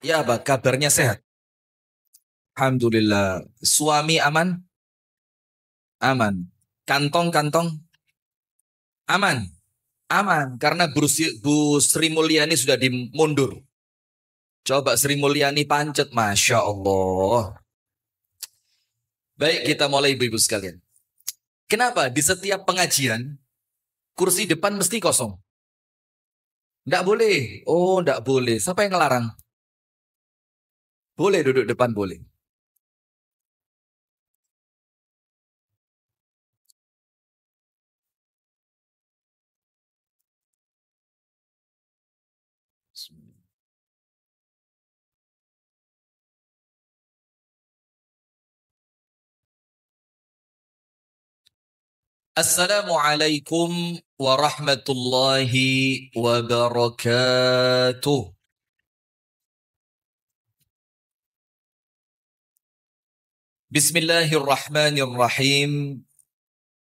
Ya, Abah, kabarnya sehat. Alhamdulillah. Suami aman? Aman. Kantong-kantong? Aman. Aman. Karena Bu Sri Mulyani sudah dimundur. Coba Sri Mulyani pancet. Masya Allah. Baik, kita mulai ibu-ibu sekalian. Kenapa? Di setiap pengajian, kursi depan mesti kosong. Tidak boleh. Oh, tidak boleh. Siapa yang ngelarang? Boleh duduk depan, boleh. Assalamualaikum warahmatullahi wabarakatuh. Bismillahirrahmanirrahim.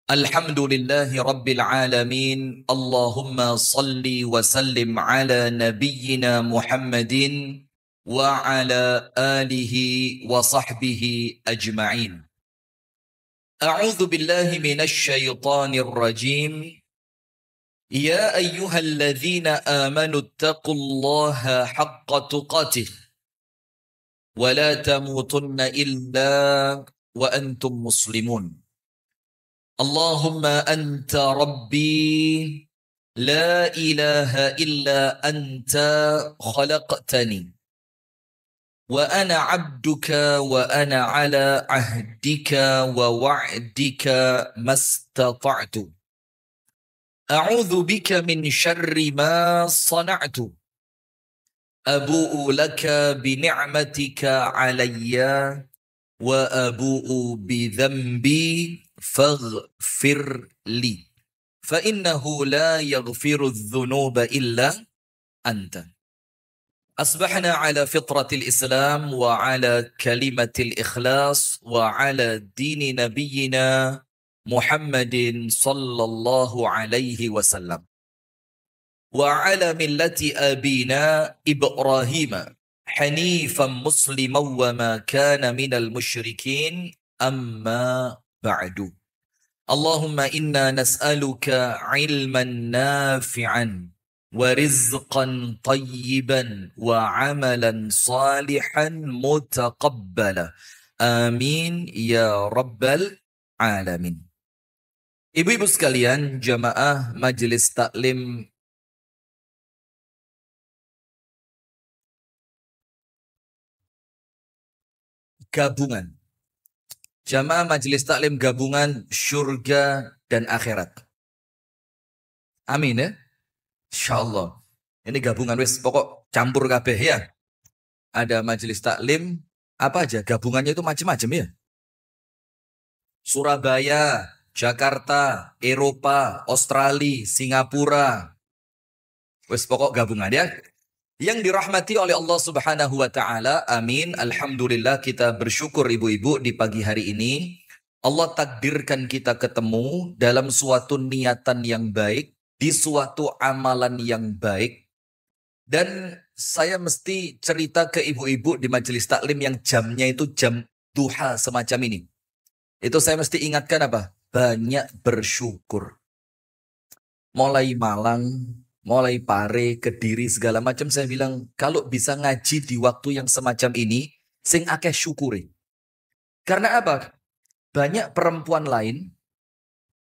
Alhamdulillahi rabbil alamin. Allahumma salli wa sallim ala nabiyyina Muhammadin wa ala alihi wa sahbihi ajma'in. A'udzu billahi minasy syaithanir rajim. Ya ayyuhalladzina amanu taqullaha haqqa tuqatih wa la tamutunna illa wa antum muslimun. Allahumma anta rabbi la ilaha illa anta khalaqtani wa ana abduka wa ana ala ahdika wa wa'dika mastata'tu. A'udzu bika min syarri ma sana'tu. Abu'u laka bi ni'matika 'alayya wa abu'u bi dhanbi faghfir li. Fa innahu la yaghfiru adh-dhunuba illa anta. Asbahna ala fitratil Islam wa ala kalimatil ikhlas wa ala dini nabiyyina Muhammadin sallallahu alaihi wasallam wa ala millati abina Ibrahim hanifan musliman wa ma kana minal musyrikin amma ba'du. Allahumma inna nas'aluka ilman nafi'an wa rizqan tayyiban wa amalan salihan mutaqabbala. Amin ya rabbal alamin. Ibu-ibu sekalian, jamaah Majelis Taklim gabungan. Jamaah Majelis Taklim gabungan surga dan akhirat. Amin ya. Insyaallah. Ini gabungan wis pokok campur kabeh ya. Ada Majelis Taklim apa aja gabungannya itu macam-macam ya. Surabaya, Jakarta, Eropa, Australia, Singapura. Wis pokok gabungan ya. Yang dirahmati oleh Allah Subhanahu wa taala. Amin. Alhamdulillah kita bersyukur ibu-ibu di pagi hari ini Allah takdirkan kita ketemu dalam suatu niatan yang baik, di suatu amalan yang baik. Dan saya mesti cerita ke ibu-ibu di majelis taklim yang jamnya itu jam duha semacam ini. Itu saya mesti ingatkan apa? Banyak bersyukur. Mulai Malang, mulai Pare, Kediri, segala macam saya bilang, kalau bisa ngaji di waktu yang semacam ini, sing akeh syukuri. Karena apa? Banyak perempuan lain,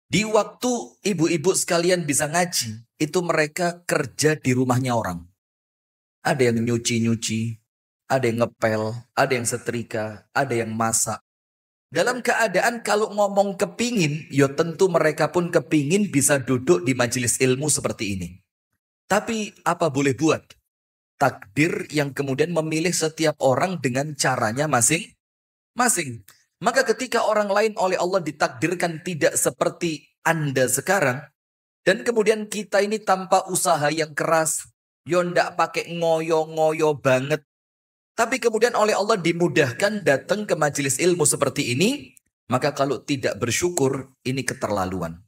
di waktu ibu-ibu sekalian bisa ngaji, itu mereka kerja di rumahnya orang. Ada yang nyuci-nyuci, ada yang ngepel, ada yang setrika, ada yang masak. Dalam keadaan kalau ngomong kepingin, ya tentu mereka pun kepingin bisa duduk di majelis ilmu seperti ini. Tapi apa boleh buat? Takdir yang kemudian memilih setiap orang dengan caranya masing-masing. Maka ketika orang lain oleh Allah ditakdirkan tidak seperti Anda sekarang, dan kemudian kita ini tanpa usaha yang keras, yo ndak pakai ngoyo-ngoyo banget, tapi kemudian oleh Allah dimudahkan datang ke majelis ilmu seperti ini, maka kalau tidak bersyukur, ini keterlaluan.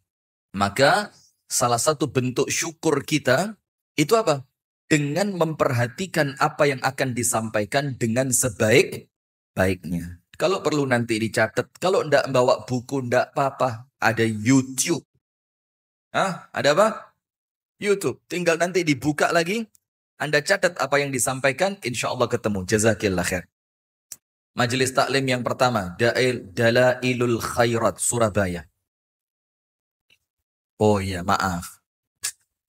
Maka salah satu bentuk syukur kita, itu apa? dengan memperhatikan apa yang akan disampaikan dengan sebaik-baiknya. Kalau perlu nanti dicatat, kalau enggak bawa buku enggak apa-apa, ada YouTube. Ada apa? YouTube. Tinggal nanti dibuka lagi, Anda catat apa yang disampaikan, insya Allah ketemu. Jazakillah khair. Majelis taklim yang pertama, Dalailul Khairat, Surabaya. Oh iya, maaf.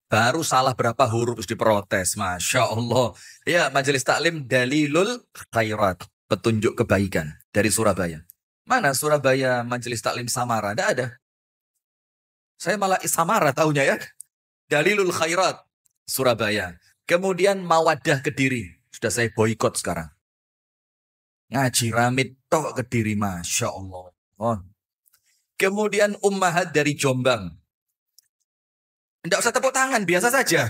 Baru salah berapa huruf diprotes. Masya Allah. Ya, majelis taklim Dalilul Khairat, petunjuk kebaikan dari Surabaya. Mana Surabaya majelis taklim Samara? Tidak ada. Saya malah Samara tahunya ya. Dalilul Khairat, Surabaya. Kemudian Mawadah Kediri. Sudah saya boikot sekarang. Ngaji Ramid tok Kediri, Masya Allah. Oh. Kemudian Ummahat dari Jombang. Tidak usah tepuk tangan, biasa saja.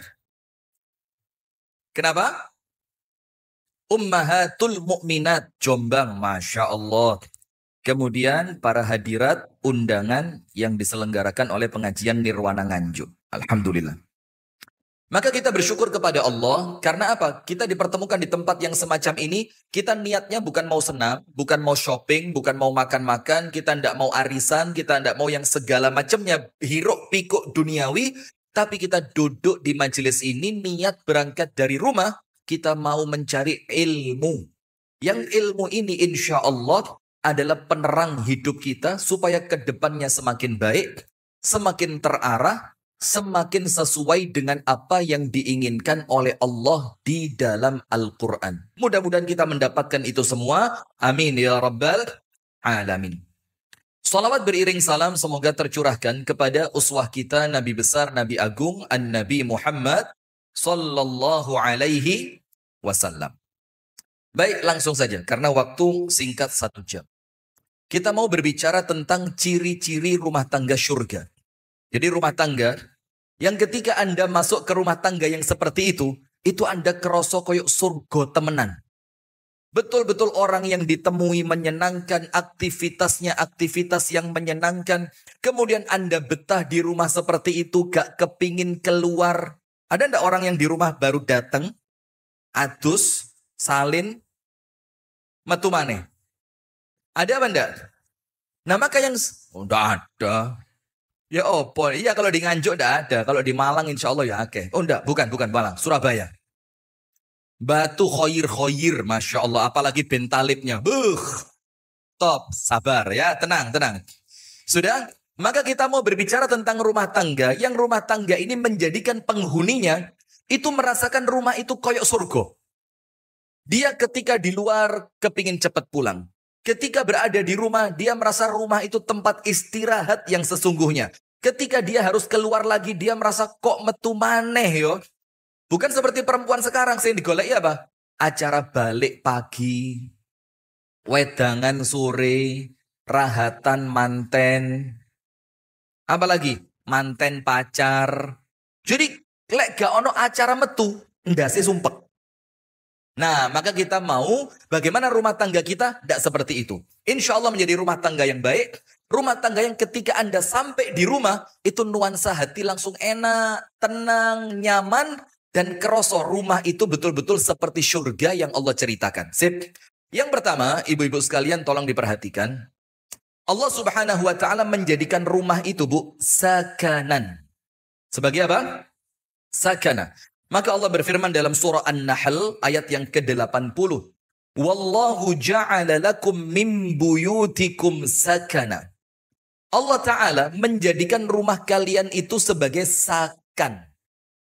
Kenapa? Ummahatul Mukminat Jombang, Masya Allah. Kemudian para hadirat undangan yang diselenggarakan oleh pengajian Nirwana Nganjuk. Alhamdulillah. Maka kita bersyukur kepada Allah, karena apa? Kita dipertemukan di tempat yang semacam ini, kita niatnya bukan mau senam, bukan mau shopping, bukan mau makan-makan, kita tidak mau arisan, kita tidak mau yang segala macamnya hiruk pikuk duniawi, tapi kita duduk di majelis ini, niat berangkat dari rumah, kita mau mencari ilmu. Yang ilmu ini insya Allah adalah penerang hidup kita, supaya kedepannya semakin baik, semakin terarah, semakin sesuai dengan apa yang diinginkan oleh Allah di dalam Al-Quran. Mudah-mudahan kita mendapatkan itu semua. Amin ya Rabbal Alamin. Salawat beriring salam semoga tercurahkan kepada uswah kita, Nabi besar, Nabi agung, An-Nabi Muhammad Sallallahu Alaihi Wasallam. Baik, langsung saja karena waktu singkat 1 jam. Kita mau berbicara tentang ciri-ciri rumah tangga surga. Jadi rumah tangga, yang ketika Anda masuk ke rumah tangga yang seperti itu Anda kerosok koyok surga temenan. Betul-betul orang yang ditemui menyenangkan, aktivitasnya aktivitas yang menyenangkan. Kemudian Anda betah di rumah seperti itu, gak kepingin keluar. Ada enggak orang yang di rumah baru datang, adus, salin, metu maneh? Ada apa enggak? Nah maka yang, enggak ada. Ya opo, iya kalau di Nganjuk enggak ada. Kalau di Malang insya Allah ya oke. Oh enggak, bukan Malang, Surabaya. Batu khoyir, Masya Allah. Apalagi bentalipnya. Top, sabar ya, tenang. Sudah, maka kita mau berbicara tentang rumah tangga. Yang rumah tangga ini menjadikan penghuninya itu merasakan rumah itu koyok surga. Dia ketika di luar kepingin cepat pulang. Ketika berada di rumah, dia merasa rumah itu tempat istirahat yang sesungguhnya. Ketika dia harus keluar lagi, dia merasa kok metu maneh yo. Bukan seperti perempuan sekarang, sing digoleki apa? Acara balik pagi, wedangan sore, rahatan manten. Apalagi? Manten pacar. Jadi, lek gak ono acara metu, ndase sumpek. Nah, maka kita mau bagaimana rumah tangga kita tidak seperti itu. Insya Allah menjadi rumah tangga yang baik. Rumah tangga yang ketika Anda sampai di rumah, itu nuansa hati langsung enak, tenang, nyaman, dan kerosok rumah itu betul-betul seperti surga yang Allah ceritakan. Sip. Yang pertama, ibu-ibu sekalian tolong diperhatikan. Allah Subhanahu wa ta'ala menjadikan rumah itu, Bu, sakanan. Sebagai apa? Sakana. Maka Allah berfirman dalam surah An-Nahl ayat yang ke-80. Wallahu ja'ala lakum min buyutikum sakana. Allah Ta'ala menjadikan rumah kalian itu sebagai sakan.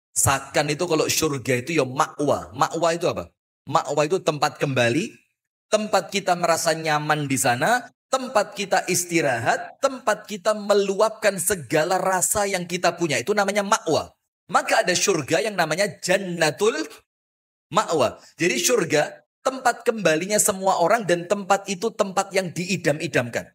Sakan itu kalau surga itu ya ma'wa. Ma'wa itu apa? Ma'wa itu tempat kembali. Tempat kita merasa nyaman di sana. Tempat kita istirahat. Tempat kita meluapkan segala rasa yang kita punya. Itu namanya ma'wa. Maka ada surga yang namanya Jannatul Ma'wa. Jadi surga tempat kembalinya semua orang dan tempat itu tempat yang diidam-idamkan.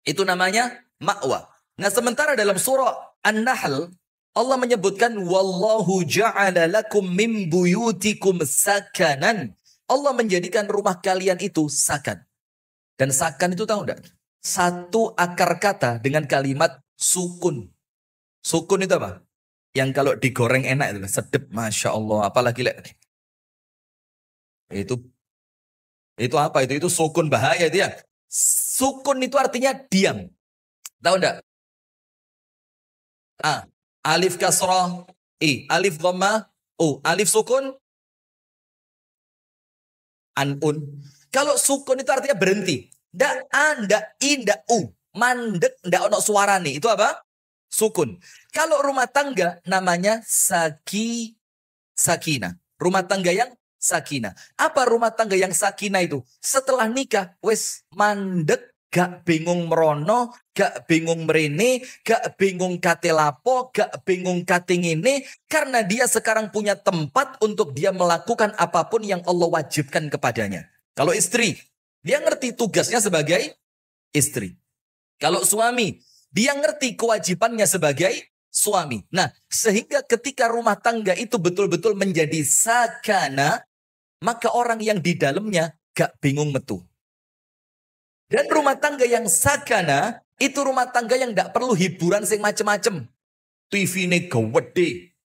Itu namanya Ma'wa. Nah sementara dalam surah An-Nahl Allah menyebutkan wallahu ja'ala lakum min buyutikum sakanan. Allah menjadikan rumah kalian itu sakan. Dan sakan itu tahu enggak? Satu akar kata dengan kalimat sukun. Sukun itu apa? Yang kalau digoreng enak itu, sedep, Masya Allah. Apalagi itu itu apa itu? Itu sukun bahaya itu ya. Sukun itu artinya diam. Tahu enggak? A. Alif kasroh. I. Alif dhamma. U. Alif sukun. Anun. Kalau sukun itu artinya berhenti. Ndak A, ndak I, ndak U. Mandek, ndak ono suara nih. Itu apa? Sukun. Kalau rumah tangga namanya sakina. Rumah tangga yang sakina. Apa rumah tangga yang sakina itu? Setelah nikah, wes mandek, gak bingung merono, gak bingung merene, gak bingung kate lapo, gak bingung kate ngene, karena dia sekarang punya tempat untuk dia melakukan apapun yang Allah wajibkan kepadanya. Kalau istri, dia ngerti tugasnya sebagai istri. Kalau suami, dia ngerti kewajibannya sebagai suami. Nah, sehingga ketika rumah tangga itu betul-betul menjadi sakana, maka orang yang di dalamnya gak bingung metu. Dan rumah tangga yang sakana, itu rumah tangga yang gak perlu hiburan sing macem-macem. TV-nya gede.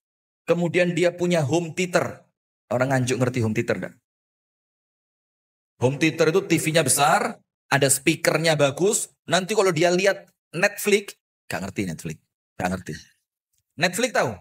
Kemudian dia punya home theater. Orang Nganjuk ngerti home theater gak? Home theater itu TV-nya besar, ada speakernya bagus. Nanti kalau dia lihat Netflix, gak ngerti Netflix. Gak ngerti. Netflix tahu?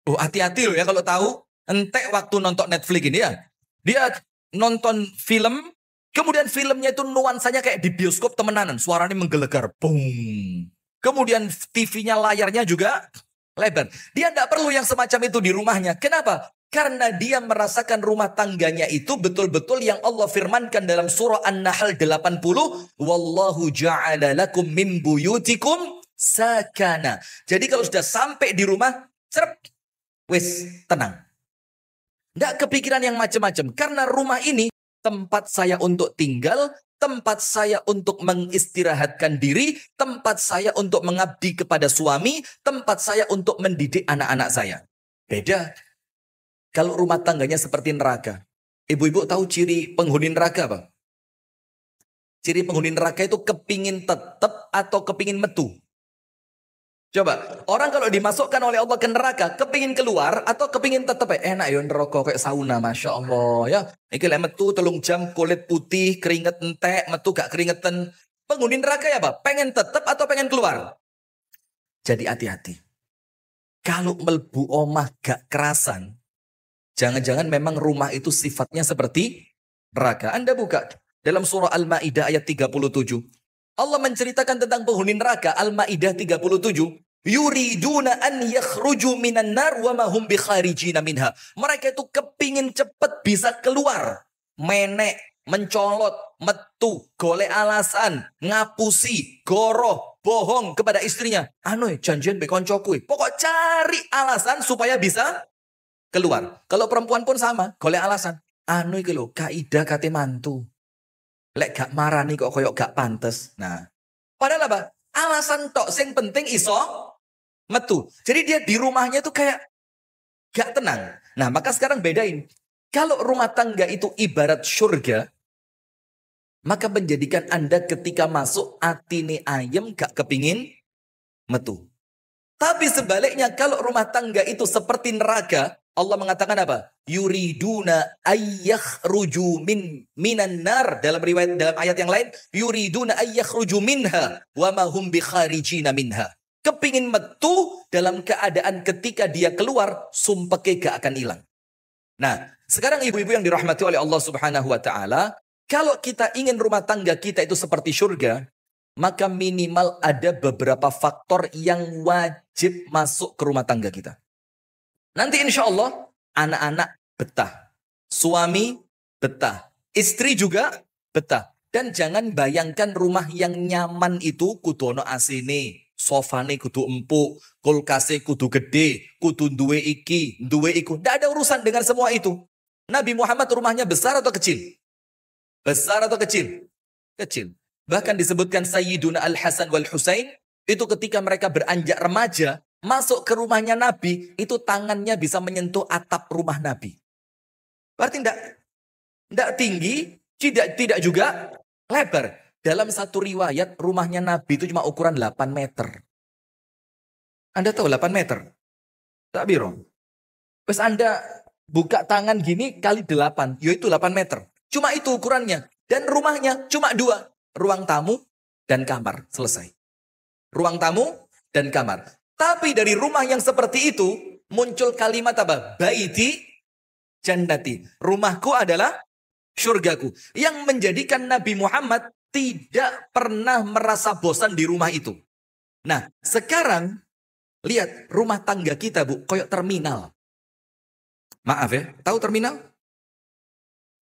Oh, hati-hati loh ya kalau tahu. Entek waktu nonton Netflix ini ya. Dia nonton film, kemudian filmnya itu nuansanya kayak di bioskop temenanan. Suaranya menggelegar. Boom. Kemudian TV-nya, layarnya juga lebar. Dia tidak perlu yang semacam itu di rumahnya. Kenapa? Karena dia merasakan rumah tangganya itu betul-betul yang Allah firmankan dalam surah An-Nahl 80. Wallahu ja'ala lakum min buyutikum sakana. Jadi kalau sudah sampai di rumah, cerep, wis, tenang. Tidak kepikiran yang macam-macam. Karena rumah ini tempat saya untuk tinggal, tempat saya untuk mengistirahatkan diri, tempat saya untuk mengabdi kepada suami, tempat saya untuk mendidik anak-anak saya. Beda. Kalau rumah tangganya seperti neraka. Ibu-ibu tahu ciri penghuni neraka apa? Ciri penghuni neraka itu kepingin tetap atau kepingin metu. Coba, orang kalau dimasukkan oleh Allah ke neraka, kepingin keluar atau kepingin tetap enak ya neraka kayak sauna, Masya Allah ya. Iki lek metu 3 jam kulit putih, keringet entek, metu gak keringetan. Penghuni neraka ya apa? Pengen tetap atau pengen keluar? Jadi hati-hati. Kalau melbu omah gak kerasan, jangan-jangan memang rumah itu sifatnya seperti neraka. Anda buka dalam surah Al-Ma'idah ayat 37. Allah menceritakan tentang penghuni neraka. Al-Ma'idah 37. Yuriduna an yakhruju minan nar wa ma hum bikharijina minha. Mereka itu kepingin cepat bisa keluar. Menek, mencolot, metu, golek alasan, ngapusi, goroh, bohong kepada istrinya. Anoy, janjian be koncoku. Pokok cari alasan supaya bisa keluar. Kalau perempuan pun sama, golek alasan. Anu iki lho, kaidah kate mantu. Lek gak marani kok koyok gak pantes. Nah, padahal apa? Alasan tok sing penting iso metu. Jadi dia di rumahnya itu kayak gak tenang. Nah, maka sekarang bedain. Kalau rumah tangga itu ibarat surga, maka menjadikan Anda ketika masuk atine ayam gak kepingin metu. Tapi sebaliknya kalau rumah tangga itu seperti neraka, Allah mengatakan apa? Yuriduna ayyakhruju minan nar. Dalam riwayat, dalam ayat yang lain, yuriduna ayyakhruju minha wa ma hum bikharijina minha. Kepingin metu dalam keadaan ketika dia keluar, sumpeke gak akan hilang. Nah, sekarang ibu-ibu yang dirahmati oleh Allah Subhanahu wa taala, kalau kita ingin rumah tangga kita itu seperti surga, maka minimal ada beberapa faktor yang wajib masuk ke rumah tangga kita. Nanti insya Allah anak-anak betah, suami betah, istri juga betah. Dan jangan bayangkan rumah yang nyaman itu kudu ono AC-ne, sofane kudu empuk, kulkase kudu gede, kudu duwe iki, duwe iku. Tidak ada urusan dengan semua itu. Nabi Muhammad rumahnya besar atau kecil? Besar atau kecil? Kecil. Bahkan disebutkan Sayyiduna Al-Hasan wal-Husain, itu ketika mereka beranjak remaja, masuk ke rumahnya Nabi, itu tangannya bisa menyentuh atap rumah Nabi. Berarti tidak tinggi, tidak juga lebar. Dalam satu riwayat, rumahnya Nabi itu cuma ukuran 8 meter. Anda tahu 8 meter? Tak biro. Terus Anda buka tangan gini kali 8, yaitu 8 meter. Cuma itu ukurannya. Dan rumahnya cuma 2. Ruang tamu dan kamar. Selesai. Ruang tamu dan kamar. Tapi dari rumah yang seperti itu, muncul kalimat apa? Baiti jannati. Rumahku adalah syurgaku. Yang menjadikan Nabi Muhammad tidak pernah merasa bosan di rumah itu. Nah, sekarang lihat rumah tangga kita, Bu, koyok terminal. Maaf ya, tahu terminal?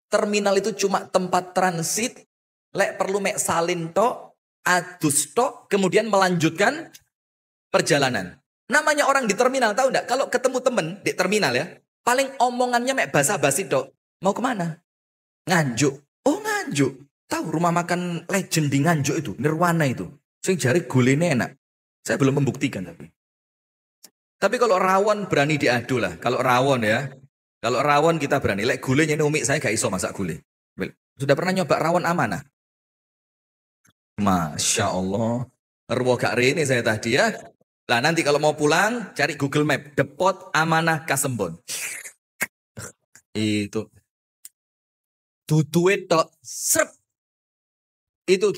Terminal itu cuma tempat transit, lek perlu mek salin tok, adus tok, kemudian melanjutkan perjalanan. Namanya orang di terminal, tahu enggak? Kalau ketemu temen di terminal ya, paling omongannya mek basa-basi tok. Mau kemana? Nganjuk. Oh Nganjuk. Tahu rumah makan legend di Nganjuk itu, Nirwana itu. Sing jari gulene enak. Saya belum membuktikan tapi. Tapi kalau rawon berani diadu lah. Kalau rawon ya. Kalau rawon kita berani. Lek gulenya ini umi saya gak iso masak gule. Sudah pernah nyoba rawon amanah? Masya Allah. Erwo gak rene saya tadi ya. Lah nanti kalau mau pulang cari Google Map. Depot Amanah Kasembon. Itu. Duduit tok. Serp. Itu.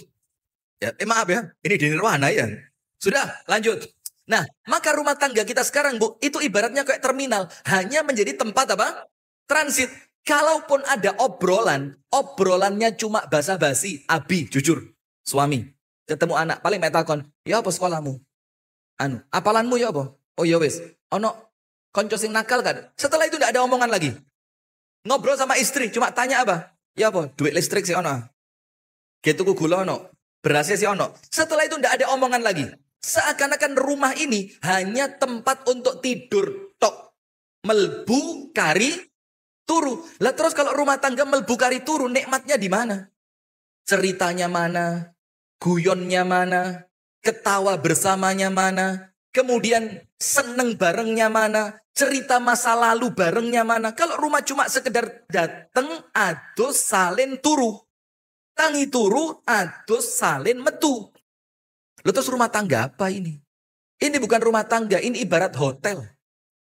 Ya, maaf ya. Ini di Nirwana ya. Sudah lanjut. Nah, maka rumah tangga kita sekarang, Bu, itu ibaratnya kayak terminal. Hanya menjadi tempat apa? Transit. Kalaupun ada obrolan, obrolannya cuma basa-basi. Abi, jujur. Suami. Ketemu anak, paling metakon. Ya apa sekolahmu? Apalanmu ya apa? Oh ya wis. Ono konco sing nakal kan? Setelah itu tidak ada omongan lagi. Ngobrol sama istri, cuma tanya apa? Ya apa? Duit listrik sih ono. Gitu ku gula ono. Berasnya sih ono. Setelah itu tidak ada omongan lagi. Seakan-akan rumah ini hanya tempat untuk tidur tok. Melbu kari turu. Lah terus kalau rumah tangga melbu kari turu, nikmatnya di mana? Ceritanya mana? Guyonnya mana? Ketawa bersamanya mana? Kemudian seneng barengnya mana? Cerita masa lalu barengnya mana? Kalau rumah cuma sekedar dateng, adus, salin, turu. Tangi turu, adus, salin, metu. Lalu terus rumah tangga apa ini? Ini bukan rumah tangga, ini ibarat hotel.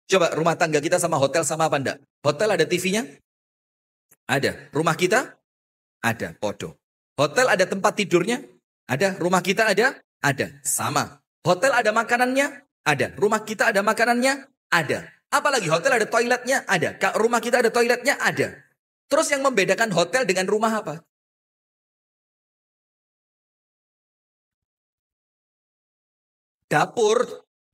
Coba rumah tangga kita sama hotel sama apa enggak? Hotel ada TV-nya? Ada. Rumah kita? Ada. Podo. Hotel ada tempat tidurnya? Ada. Rumah kita ada? Ada. Sama. Hotel ada makanannya? Ada. Rumah kita ada makanannya? Ada. Apalagi hotel ada toiletnya? Ada. Rumah kita ada toiletnya? Ada. Terus yang membedakan hotel dengan rumah apa? Dapur.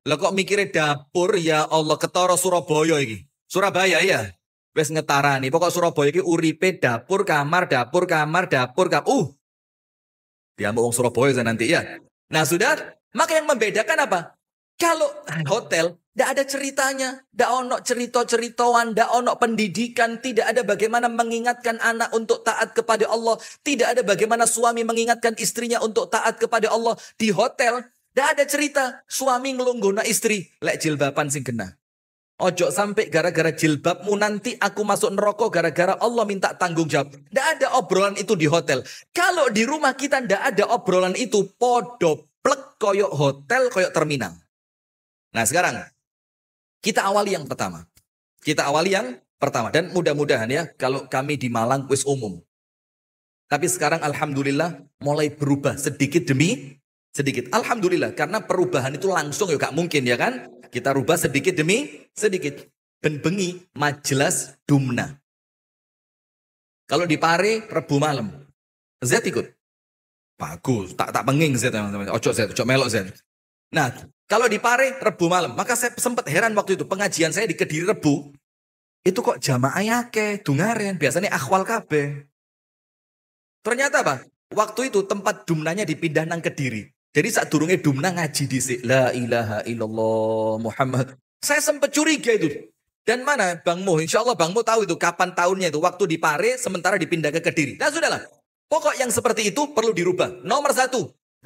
Lah kok mikirnya dapur, ya Allah, ketara Surabaya iki. Surabaya ya. Wes ngetarani. Pokok Surabaya iki uripe dapur kamar, dapur kamar, dapur kamar. Dia mau wong Surabaya nanti ya. Nah sudah, maka yang membedakan apa? Kalau hotel, tidak ada ceritanya. Tidak ono cerita-ceritoan, tidak ono pendidikan. Tidak ada bagaimana mengingatkan anak untuk taat kepada Allah. Tidak ada bagaimana suami mengingatkan istrinya untuk taat kepada Allah. Di hotel, tidak ada cerita. Suami ngelungguna istri. Lek jilbaban sing kena. Ojo sampai gara-gara jilbabmu nanti aku masuk neraka gara-gara Allah minta tanggung jawab. Tidak ada obrolan itu di hotel. Kalau di rumah kita tidak ada obrolan itu. Podo plek koyok hotel, koyok terminal. Nah sekarang kita awali yang pertama. Kita awali yang pertama. Dan mudah-mudahan ya kalau kami di Malang wis umum. Tapi sekarang alhamdulillah mulai berubah sedikit demi sedikit. Alhamdulillah karena perubahan itu langsung ya gak mungkin ya kan. Kita rubah sedikit demi sedikit. Ben bengi majelas dumna. Kalau di Pare Rebu malam. Z ikut. Bagus. Tak penging Z. Ojo Z. Ojo melok Z. Nah kalau di Pare Rebu malam. Maka saya sempat heran waktu itu. Pengajian saya di Kediri Rebu. Itu kok jamaah yake. Dungaren. Biasanya akhwal kabeh. Ternyata apa? Waktu itu tempat dumnanya dipindah nang Kediri. Jadi saat durungnya dumna ngaji di la ilaha illallah Muhammad. Saya sempat curiga itu. Dan mana Bang Mo? Insya Allah Bang Mo tahu itu kapan tahunnya itu. Waktu di Pare sementara dipindah ke Kediri. Nah sudahlah. Pokok yang seperti itu perlu dirubah. Nomor 1.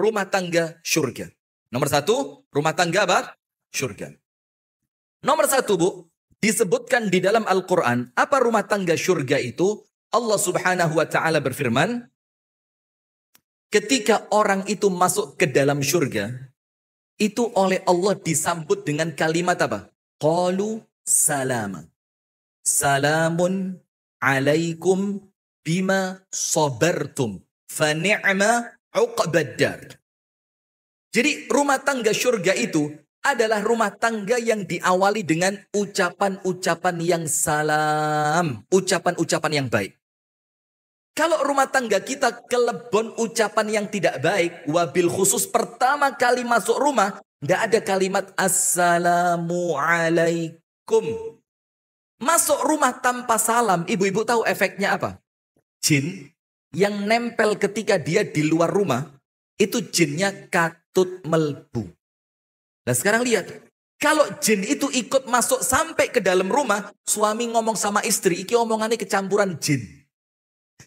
Rumah tangga syurga. Nomor 1. Rumah tangga apa? Syurga. Nomor 1 Bu. Disebutkan di dalam Al-Quran. Apa rumah tangga syurga itu? Allah subhanahu wa ta'ala berfirman. Ketika orang itu masuk ke dalam syurga, itu oleh Allah disambut dengan kalimat apa? Qalu salama. Salamun alaikum bima sabartum. Fa ni'ma uqbaddar. Jadi rumah tangga surga itu adalah rumah tangga yang diawali dengan ucapan-ucapan yang salam. Ucapan-ucapan yang baik. Kalau rumah tangga kita kelebon ucapan yang tidak baik, wabil khusus pertama kali masuk rumah, tidak ada kalimat assalamualaikum. Masuk rumah tanpa salam, ibu-ibu tahu efeknya apa? Jin yang nempel ketika dia di luar rumah, itu jinnya katut melbu. Nah sekarang lihat, kalau jin itu ikut masuk sampai ke dalam rumah, suami ngomong sama istri, iki omongannya kecampuran jin.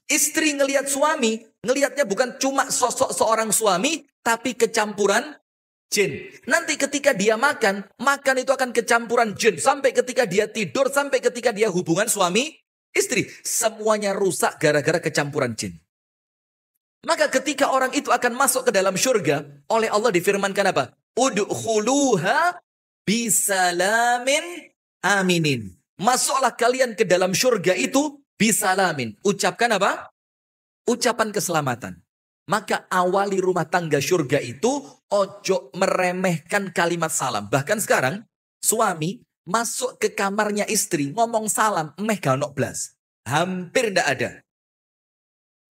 Istri ngelihat suami, ngelihatnya bukan cuma sosok seorang suami, tapi kecampuran jin. Nanti ketika dia makan itu akan kecampuran jin. Sampai ketika dia tidur, sampai ketika dia hubungan suami, istri. Semuanya rusak gara-gara kecampuran jin. Maka ketika orang itu akan masuk ke dalam surga, oleh Allah difirmankan apa? Udkhuluha bisalamin aminin. Masuklah kalian ke dalam surga itu bisalamin. Ucapkan apa? Ucapan keselamatan. Maka awali rumah tangga surga itu ojo meremehkan kalimat salam. Bahkan sekarang suami masuk ke kamarnya istri ngomong salam meh gak ono blas. Hampir tidak ada.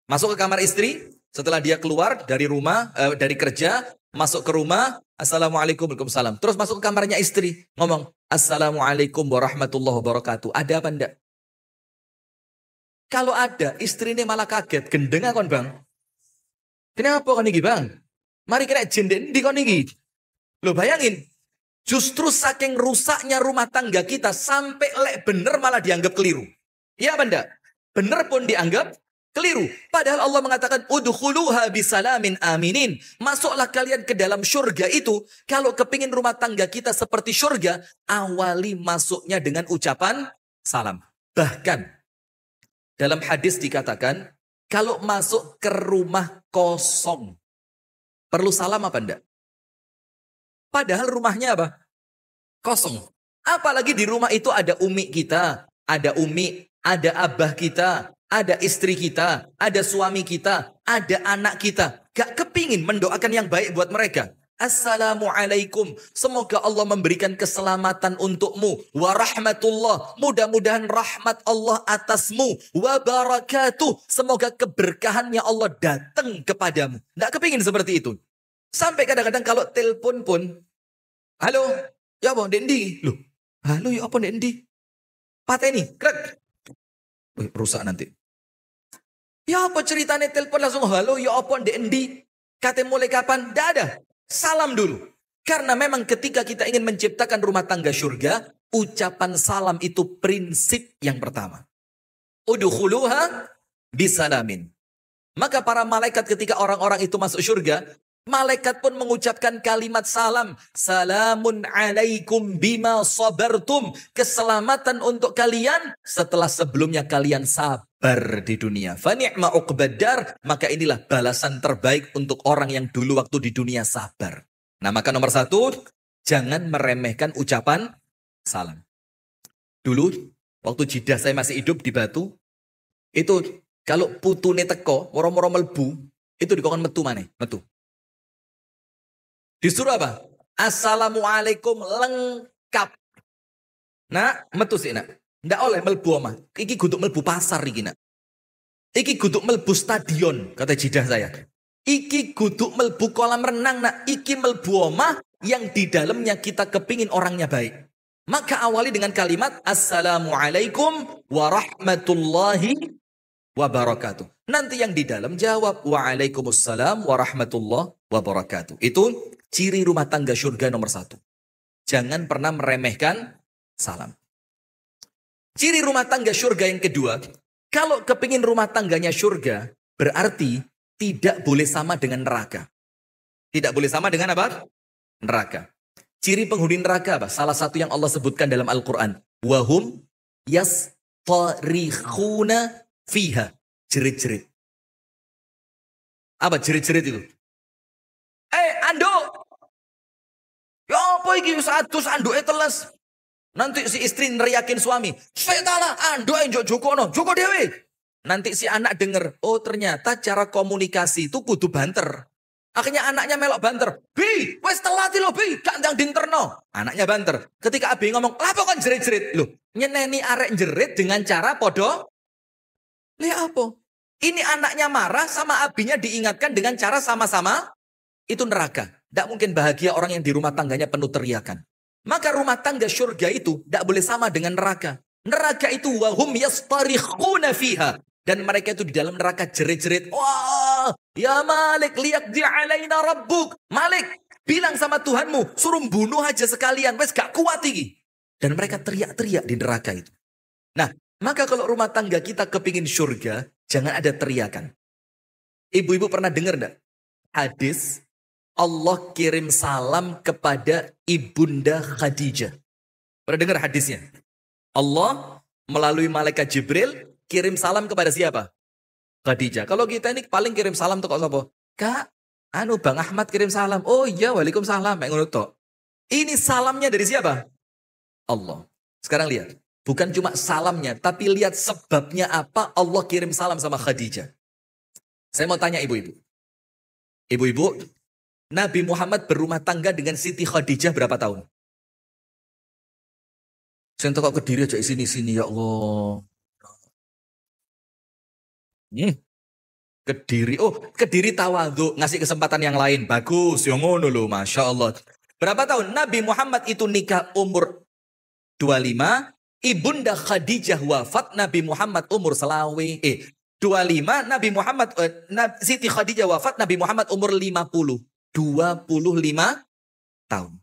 Masuk ke kamar istri setelah dia keluar dari rumah, dari kerja, masuk ke rumah, assalamualaikum waalaikumsalam. Terus masuk ke kamarnya istri ngomong assalamualaikum warahmatullahi wabarakatuh. Ada apa enggak? Kalau ada, istri ini malah kaget. Gendeng akon bang. Kenapa kon iki bang? Mari kena jenden di kon iki. Lo bayangin. Justru saking rusaknya rumah tangga kita. Sampai lek bener malah dianggap keliru. Iya apa enggak? Bener pun dianggap keliru. Padahal Allah mengatakan. Udkhuluha bisalamin aminin. Masuklah kalian ke dalam surga itu. Kalau kepingin rumah tangga kita seperti surga. Awali masuknya dengan ucapan salam. Bahkan. Dalam hadis dikatakan, kalau masuk ke rumah kosong, perlu salam apa enggak? Padahal rumahnya apa? Kosong. Apalagi di rumah itu ada umi kita, ada abah kita, ada istri kita, ada suami kita, ada anak kita. Gak kepingin mendoakan yang baik buat mereka. Assalamualaikum. Semoga Allah memberikan keselamatan untukmu. Warahmatullah. Mudah-mudahan rahmat Allah atasmu. Wabarakatuh. Semoga keberkahannya Allah datang kepadamu. Tidak kepingin seperti itu. Sampai kadang-kadang kalau telepon pun. Halo. Ya apa Dendi? Loh. Halo ya apa Dendi? Pateni. Krek. Rusak nanti. Ya apa ceritanya telepon langsung. Halo ya apa Dendi? Kata mulai kapan? Tidak ada. Salam dulu. Karena memang ketika kita ingin menciptakan rumah tangga surga, ucapan salam itu prinsip yang pertama. Udkhuluha bisalamin. Maka para malaikat ketika orang-orang itu masuk surga, malaikat pun mengucapkan kalimat salam. Salamun alaikum bima sabartum. Keselamatan untuk kalian setelah sebelumnya kalian sabar di dunia. Fani'ma uqbaddar. Maka inilah balasan terbaik untuk orang yang dulu waktu di dunia sabar. Nah maka nomor satu, jangan meremehkan ucapan salam. Dulu waktu jidah saya masih hidup di Batu, itu kalau putune teko, moro-moro melbu, itu dikongkon metu maneh, metu. Disuruh apa? Assalamualaikum lengkap. Nah, metu sih nak. Ndak oleh melbu omah. Iki guduk melbu pasar iki nak. Iki guduk melbu stadion, kata jidah saya. Iki guduk melbu kolam renang nak. Iki melbu omah yang di dalamnya kita kepingin orangnya baik. Maka awali dengan kalimat Assalamualaikum warahmatullahi wabarakatuh. Nanti yang di dalam jawab Waalaikumsalam warahmatullahi wabarakatuh. Itu ciri rumah tangga surga nomor satu. Jangan pernah meremehkan salam. Ciri rumah tangga surga yang kedua. Kalau kepingin rumah tangganya surga, berarti tidak boleh sama dengan neraka. Tidak boleh sama dengan apa? Neraka. Ciri penghuni neraka apa? Salah satu yang Allah sebutkan dalam Al-Quran. Wahum yastarikhuna fiha. Jerit-jerit. Apa jerit-jerit itu? Ando! Ya apa iki satu anduke teles? Nanti si istri neriakin suami, "Setala, ando enjok Jokono, Joko dewe." Nanti si anak denger, oh ternyata cara komunikasi itu kudu banter. Akhirnya anaknya melok banter. "Bi, wes telati lo Bi, gak ndang dinterno." Anaknya banter. Ketika Abi ngomong, "Lapo kan jerit-jerit?" Loh, nyeneni arek jerit dengan cara podo. Lihat apa? Ini anaknya marah sama abinya diingatkan dengan cara sama-sama. Itu neraka. Tidak mungkin bahagia orang yang di rumah tangganya penuh teriakan. Maka rumah tangga surga itu tidak boleh sama dengan neraka. Neraka itu wahum yastarikhuna fiha. Dan mereka itu di dalam neraka jerit-jerit. Wah, ya Malik liyaqdi alaina rabbuk. Malik, bilang sama Tuhanmu, suruh bunuh aja sekalian. Wes gak kuat ini. Dan mereka teriak-teriak di neraka itu. Nah, maka kalau rumah tangga kita kepingin surga, jangan ada teriakan. Ibu-ibu pernah dengar enggak? Hadis, Allah kirim salam kepada Ibunda Khadijah. Pernah dengar hadisnya? Allah melalui malaikat Jibril kirim salam kepada siapa? Khadijah. Kalau kita ini paling kirim salam tuh kok sapa? Kak, Bang Ahmad kirim salam. Oh iya, waalaikumsalam. Ini salamnya dari siapa? Allah. Sekarang lihat. Bukan cuma salamnya, tapi lihat sebabnya apa Allah kirim salam sama Khadijah. Saya mau tanya ibu-ibu. Ibu-ibu, Nabi Muhammad berumah tangga dengan Siti Khadijah berapa tahun? Saya kok Kediri aja sini-sini ya Allah. Kediri, Kediri tawadhu, ngasih kesempatan yang lain. Bagus, yang ngono loh, Masya Allah. Berapa tahun? Nabi Muhammad itu nikah umur 25, Ibunda Khadijah wafat, Nabi Muhammad umur 25, Nabi Muhammad, Siti Khadijah wafat, Nabi Muhammad umur 50. 25 tahun.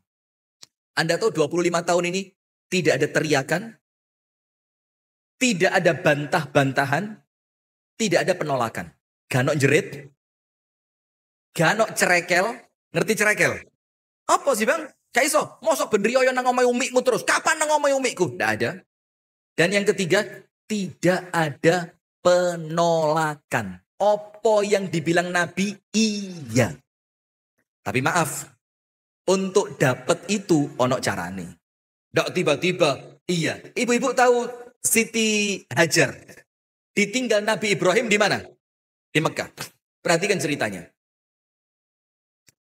Anda tahu 25 tahun ini tidak ada teriakan, tidak ada bantah-bantahan, tidak ada penolakan. Ganok jerit, ganok cerekel, ngerti cerekel? Apa sih bang? Kaiso, mosok bener yo nang omahe umikmu terus. Kapan nang omahe umikku? Tidak ada. Dan yang ketiga, tidak ada penolakan. Opo yang dibilang Nabi, iya. Tapi maaf, untuk dapat itu ono carane. Ndak tiba-tiba, iya. Ibu-ibu tahu Siti Hajar ditinggal Nabi Ibrahim di mana? Di Mekah. Perhatikan ceritanya.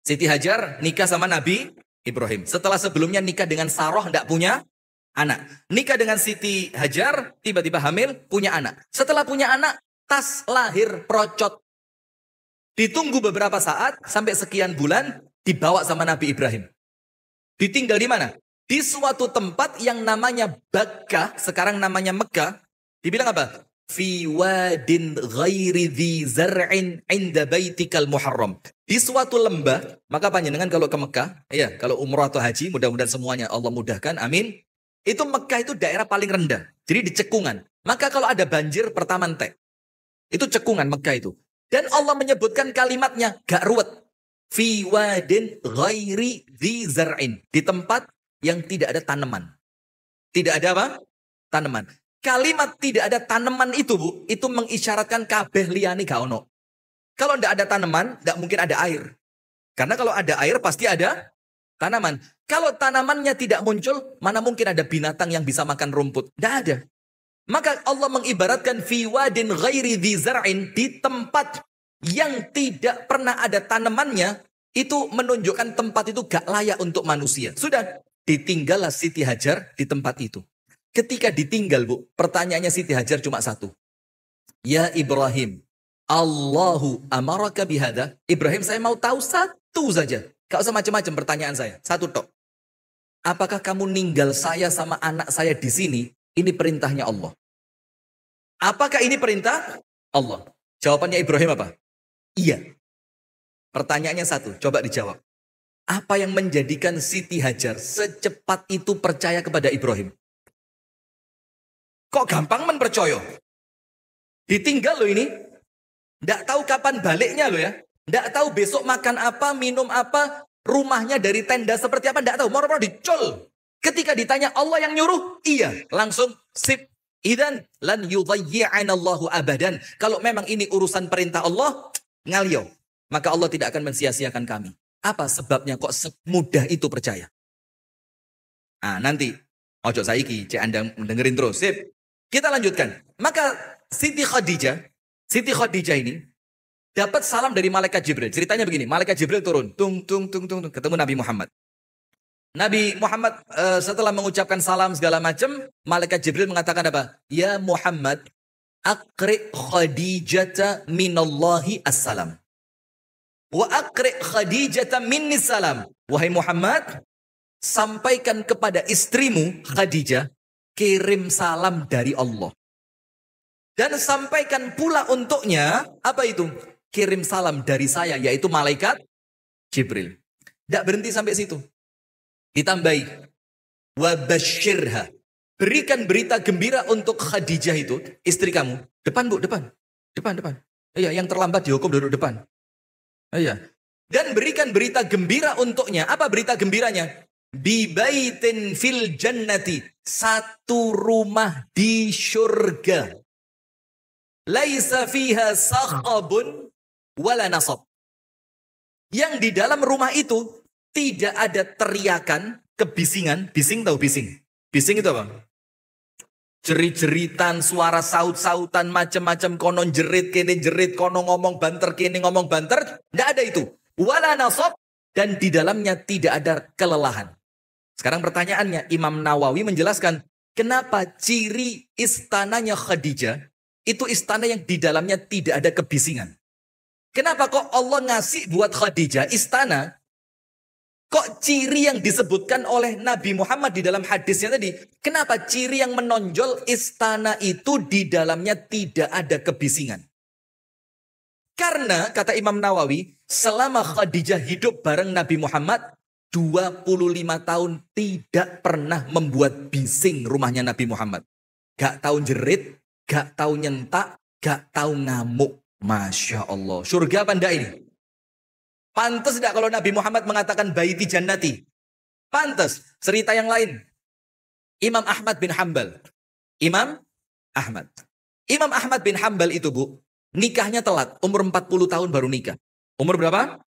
Siti Hajar nikah sama Nabi Ibrahim. Setelah sebelumnya nikah dengan Sarah tidak punya anak. Nikah dengan Siti Hajar, tiba-tiba hamil, punya anak. Setelah punya anak, tas lahir procot. Ditunggu beberapa saat, sampai sekian bulan, dibawa sama Nabi Ibrahim. Ditinggal di mana? Di suatu tempat yang namanya Bakkah, sekarang namanya Mekah. Dibilang apa? Fi wadin ghairi dhi zar'in inda baitikal muharram. Di suatu lembah, maka panjenengan kalau ke Mekah, ya kalau umrah atau haji, mudah-mudahan semuanya Allah mudahkan, amin. Itu Mekah itu daerah paling rendah, jadi di cekungan. Maka kalau ada banjir, pertama entek. Itu cekungan Mekah itu. Dan Allah menyebutkan kalimatnya, gak ruwet. Fi wadin ghairi dhi zar'in. Di tempat yang tidak ada tanaman. Tidak ada apa? Tanaman. Kalimat tidak ada tanaman itu, Bu, itu mengisyaratkan kabeh liyane gak ono. Kalau tidak ada tanaman, tidak mungkin ada air. Karena kalau ada air pasti ada tanaman. Kalau tanamannya tidak muncul, mana mungkin ada binatang yang bisa makan rumput? Tidak ada. Maka Allah mengibaratkan fi wadin ghairi dhi zar'in, di tempat yang tidak pernah ada tanamannya, itu menunjukkan tempat itu gak layak untuk manusia. Sudah, ditinggallah Siti Hajar di tempat itu. Ketika ditinggal, Bu, pertanyaannya Siti Hajar cuma satu. Ya Ibrahim, Allahu amaraka bihada. Ibrahim, saya mau tahu satu saja. Gak usah macam-macam pertanyaan saya. Satu tok. Apakah kamu ninggal saya sama anak saya di sini? Ini perintahnya Allah. Apakah ini perintah Allah? Jawabannya Ibrahim apa? Iya. Pertanyaannya satu, coba dijawab. Apa yang menjadikan Siti Hajar secepat itu percaya kepada Ibrahim? Kok gampang percaya? Ditinggal loh ini. Nggak tahu kapan baliknya loh ya. Nggak tahu besok makan apa, minum apa, rumahnya dari tenda seperti apa, nggak tahu. Moro-moro dicol. Ketika ditanya Allah yang nyuruh, iya. Langsung sip. Idan lan yudhayyi'anallahu abadan. Kalau memang ini urusan perintah Allah, ngalio. Maka Allah tidak akan mensia-siakan kami. Apa sebabnya kok semudah itu percaya? Nah nanti Ojo saiki, cek Anda dengerin terus. Sip. Kita lanjutkan. Maka Siti Khadijah ini dapat salam dari malaikat Jibril. Ceritanya begini, malaikat Jibril turun, tung, ketemu Nabi Muhammad. Nabi Muhammad setelah mengucapkan salam segala macam, malaikat Jibril mengatakan apa? Ya Muhammad, aqri Khadijata minallahi assalam. Wa aqri Khadijata minni salam. Wahai Muhammad, sampaikan kepada istrimu Khadijah, kirim salam dari Allah. Dan sampaikan pula untuknya, apa itu? Kirim salam dari saya, yaitu malaikat Jibril. Tidak berhenti sampai situ. Ditambahi. Wa basyirha. Berikan berita gembira untuk Khadijah itu, istri kamu. Depan bu, depan. Iya, yang terlambat dihukum duduk depan. Iya. Dan berikan berita gembira untuknya. Apa berita gembiranya? Bibaitin fil jannati. Satu rumah di syurga. Laisa fiha sakhabun wala nasab. Yang di dalam rumah itu tidak ada teriakan, kebisingan. Bising tahu bising? Bising itu apa? Jerit-jeritan, suara saut-sautan, macam-macam, konon jerit, kene jerit, konon ngomong banter, kene ngomong banter. Tidak ada itu. Wala nasab. Dan di dalamnya tidak ada kelelahan. Sekarang pertanyaannya, Imam Nawawi menjelaskan, kenapa ciri istananya Khadijah itu istana yang di dalamnya tidak ada kebisingan? Kenapa kok Allah ngasih buat Khadijah istana? Kok ciri yang disebutkan oleh Nabi Muhammad di dalam hadisnya tadi, kenapa ciri yang menonjol istana itu di dalamnya tidak ada kebisingan? Karena kata Imam Nawawi, selama Khadijah hidup bareng Nabi Muhammad, 25 tahun tidak pernah membuat bising rumahnya Nabi Muhammad. Gak tahu jerit, gak tahu nyentak, gak tahu ngamuk. Masya Allah. Surga apa enggak ini? Pantas enggak kalau Nabi Muhammad mengatakan baiti jannati? Pantas. Cerita yang lain. Imam Ahmad bin Hanbal. Imam Ahmad bin Hanbal itu bu, nikahnya telat. Umur 40 tahun baru nikah. Umur berapa?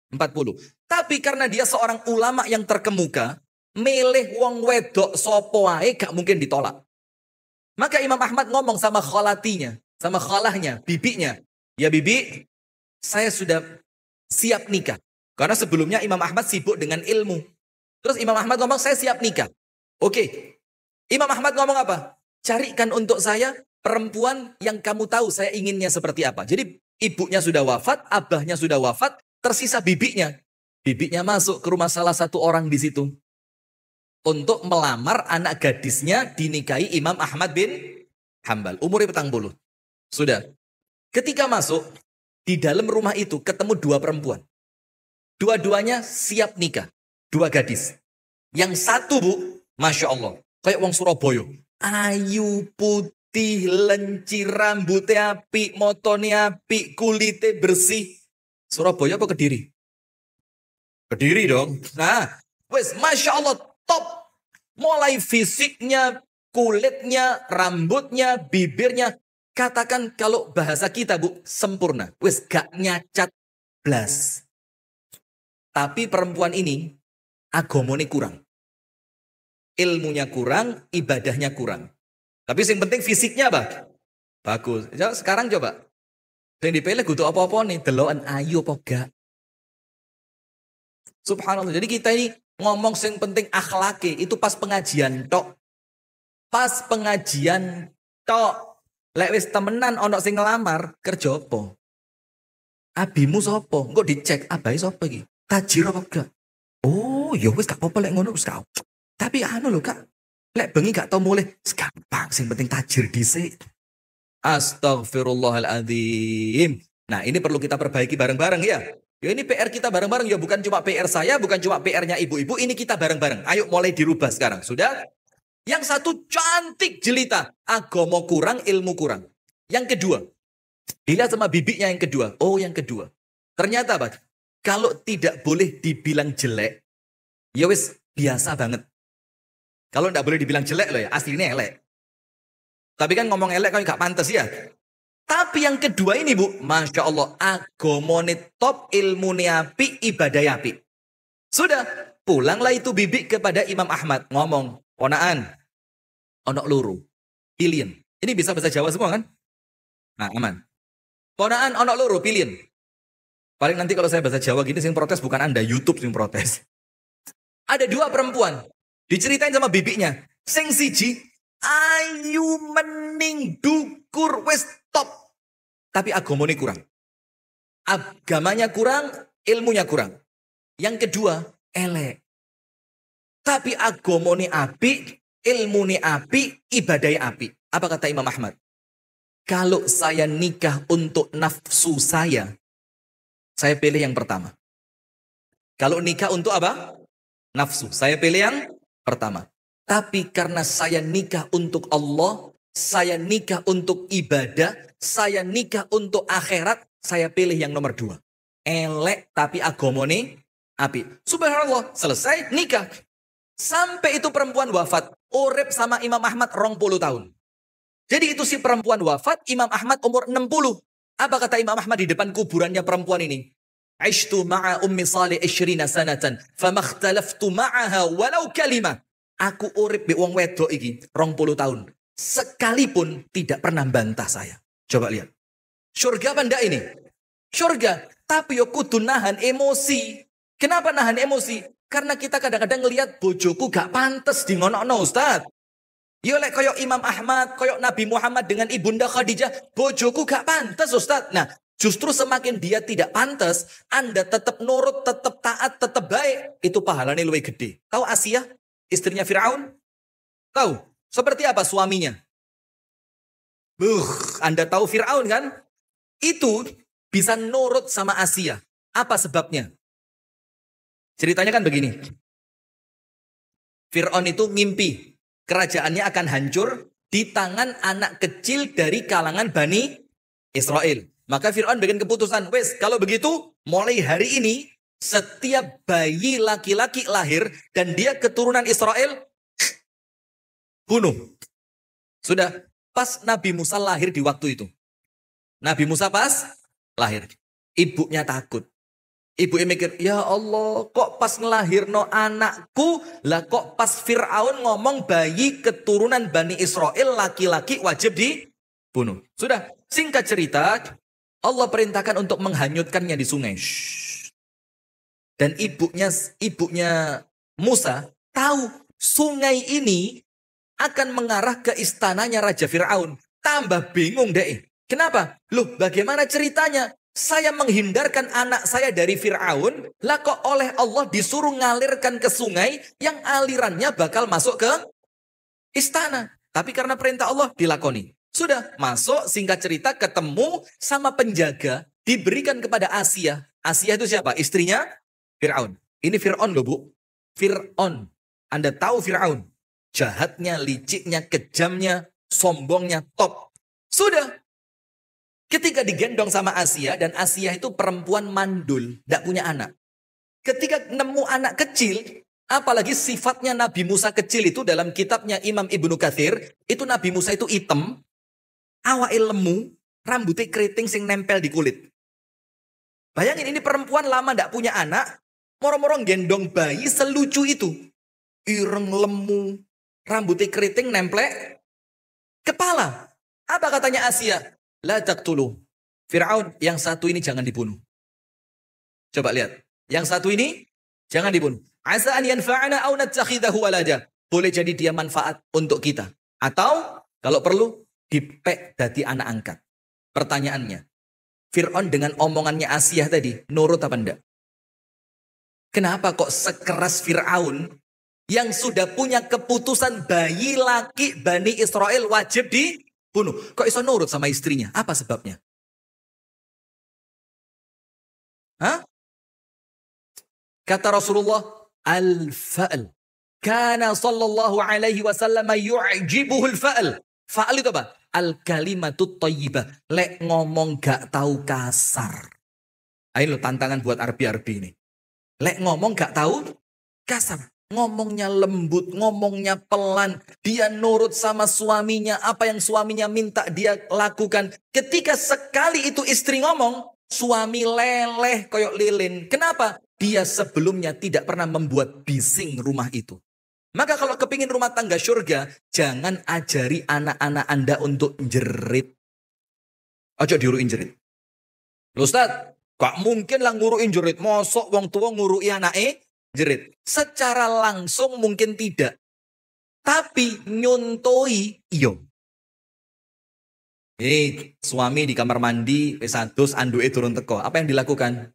40. Tapi karena dia seorang ulama yang terkemuka, milih wong wedok sopo ae gak mungkin ditolak. Maka Imam Ahmad ngomong sama khalatinya, sama khalahnya, bibinya. Ya bibi, saya sudah siap nikah. Karena sebelumnya Imam Ahmad sibuk dengan ilmu. Terus Imam Ahmad ngomong, saya siap nikah. Oke. Imam Ahmad ngomong apa? Carikan untuk saya perempuan yang kamu tahu saya inginnya seperti apa. Jadi ibunya sudah wafat, abahnya sudah wafat, tersisa bibinya. Bibinya masuk ke rumah salah satu orang di situ. Untuk melamar anak gadisnya dinikahi Imam Ahmad bin Hanbal. Umurnya 40. Sudah. Ketika masuk, di dalam rumah itu ketemu dua perempuan. Dua-duanya siap nikah. Dua gadis. Yang satu bu, Masya Allah. Kayak wong Surabaya. Ayu, putih, lenci, rambutnya api, motonya api, kulitnya bersih. Surabaya apa Kediri? Kediri dong. Nah, wes Masya Allah top. Mulai fisiknya, kulitnya, rambutnya, bibirnya. Katakan kalau bahasa kita bu, sempurna. Wes gak nyacat blas. Tapi perempuan ini agamanya kurang. Ilmunya kurang, ibadahnya kurang. Tapi yang penting fisiknya apa? Bagus. Sekarang coba. Yang dipilih kudu apa-apa nih. Deloan ayu apa gak? Subhanallah. Jadi kita ini ngomong yang penting akhlaki. Itu pas pengajian tok. Pas pengajian tok. Lek wis temenan ono sing ngelamar kerja apa? Abimu sapa? Engko dicek abahe sapa iki? Tajir apa gak? Oh, ya wis gak apa-apa lek ngono wis gak. Tapi anu lho Kak, lek bengi gak tau mulih, gampang sing penting tajir dhisik. Astagfirullahaladzim. Nah, ini perlu kita perbaiki bareng-bareng ya. Ya ini PR kita bareng-bareng ya, bukan cuma PR saya, bukan cuma PR-nya ibu-ibu, ini kita bareng-bareng. Ayo mulai dirubah sekarang. Sudah? Yang satu cantik jelita, agama kurang, ilmu kurang. Yang kedua, dilihat sama bibinya yang kedua. Oh, yang kedua. Ternyata apa? Kalau tidak boleh dibilang jelek, ya wis biasa banget. Kalau tidak boleh dibilang jelek loh ya, aslinya elek. Tapi kan ngomong elek kan gak pantas ya. Tapi yang kedua ini bu, Masya Allah, agamane top, ilmune api, ibadah api. Sudah, pulanglah itu bibi kepada Imam Ahmad. Ngomong, ponaan, onok loro. Pilihan. Ini bisa bahasa Jawa semua kan? Nah, aman. Ponaan onok loro, pilihan. Paling nanti kalau saya bahasa Jawa gini, sing protes bukan Anda, YouTube sing protes. Ada 2 perempuan. Diceritain sama bibinya. Sing siji, ayu mening dukur, wis top. Tapi agamanya kurang. Agamanya kurang, ilmunya kurang. Yang kedua, elek. Tapi agamanya api, ilmunya api, ibadahnya api. Apa kata Imam Ahmad? Kalau saya nikah untuk nafsu saya pilih yang pertama. Kalau nikah untuk apa? Nafsu. Saya pilih yang pertama. Tapi karena saya nikah untuk Allah, saya nikah untuk ibadah, saya nikah untuk akhirat, saya pilih yang nomor 2. Elek tapi agamane api. Subhanallah, selesai nikah. Sampai itu perempuan wafat, urip sama Imam Ahmad 20 tahun. Jadi itu si perempuan wafat, Imam Ahmad umur 60. Apa kata Imam Ahmad di depan kuburannya perempuan ini? Aishtu ma'a ummi salih 20 sanatan, famakhtalaftu ma'aha walau kalimah. Aku urip bi wong wedok iki 20 tahun. Sekalipun tidak pernah bantah saya. Coba lihat. Surga apa enggak ini? Surga. Tapi yo kudu nahan emosi. Kenapa nahan emosi? Karena kita kadang-kadang ngelihat bojoku gak pantes di ngono-ngono Ustaz. Yo lek koyok Imam Ahmad, koyok Nabi Muhammad dengan Ibunda Khadijah, bojoku gak pantes Ustaz. Nah, justru semakin dia tidak pantas, Anda tetap nurut, tetap taat, tetap baik. Itu pahalanya lebih gede. Tahu Asia, istrinya Firaun? Tahu? Seperti apa suaminya? Anda tahu Firaun kan? Itu bisa nurut sama Asia. Apa sebabnya? Ceritanya kan begini. Firaun itu mimpi. Kerajaannya akan hancur di tangan anak kecil dari kalangan Bani Israel. Maka Fir'aun bikin keputusan, wes kalau begitu mulai hari ini setiap bayi laki-laki lahir dan dia keturunan Israel, bunuh. Sudah, pas Nabi Musa lahir di waktu itu. Nabi Musa pas lahir. Ibunya takut. Ibunya mikir, ya Allah kok pas ngelahirno anakku, lah kok pas Fir'aun ngomong bayi keturunan Bani Israel laki-laki wajib dibunuh. Sudah, singkat cerita, Allah perintahkan untuk menghanyutkannya di sungai. Dan ibunya Musa tahu sungai ini akan mengarah ke istananya Raja Fir'aun. Tambah bingung deh. Kenapa? Loh, bagaimana ceritanya? Saya menghindarkan anak saya dari Fir'aun, lah kok oleh Allah disuruh ngalirkan ke sungai yang alirannya bakal masuk ke istana. Tapi karena perintah Allah dilakoni. Sudah masuk, singkat cerita ketemu sama penjaga, diberikan kepada Asia. Asia itu siapa? Istrinya Fir'aun. Ini Fir'aun loh Bu. Fir'aun. Anda tahu Fir'aun? Jahatnya, liciknya, kejamnya, sombongnya top. Sudah. Ketika digendong sama Asia, dan Asia itu perempuan mandul, tidak punya anak. Ketika nemu anak kecil, apalagi sifatnya Nabi Musa kecil itu dalam kitabnya Imam Ibnu Katsir, itu Nabi Musa itu hitam, awake lemu, rambutnya keriting sing nempel di kulit. Bayangin ini perempuan lama tidak punya anak, moro-moro gendong bayi selucu itu. Ireng lemu, rambutnya keriting nempel kepala. Apa katanya Asia? La taqtulu. Fir'aun, yang satu ini jangan dibunuh. Coba lihat. Yang satu ini jangan dibunuh. Asa an yanfa'ana aw nattakhidahu walada. Boleh jadi dia manfaat untuk kita. Atau kalau perlu dipek dadi anak angkat. Pertanyaannya, Fir'aun dengan omongannya Asia tadi nurut apa enggak? Kenapa kok sekeras Fir'aun yang sudah punya keputusan bayi laki Bani Israel wajib dibunuh? Kok iso nurut sama istrinya? Apa sebabnya? Hah? Kata Rasulullah, al-fa'al. Kana sallallahu alaihi wasallam yu'jibuhu al-fa'al. Fa'al itu apa? Al-kalimatut thayyibah. Lek ngomong gak tahu kasar. Ayo tantangan buat Arbi-Arbi ini. Lek ngomong gak tahu kasar. Ngomongnya lembut, ngomongnya pelan. Dia nurut sama suaminya. Apa yang suaminya minta dia lakukan. Ketika sekali itu istri ngomong, suami leleh koyok lilin. Kenapa? Dia sebelumnya tidak pernah membuat bising rumah itu. Maka kalau kepingin rumah tangga surga, jangan ajari anak-anak Anda untuk jerit. Ojo diuruin jerit. Loh Ustaz, kok mungkin lah nguruin jerit? Mosok wong tua ngurui anake jerit. Secara langsung mungkin tidak. Tapi nyontoi iyo. Suami di kamar mandi, wis adus anduke turun teko. Apa yang dilakukan?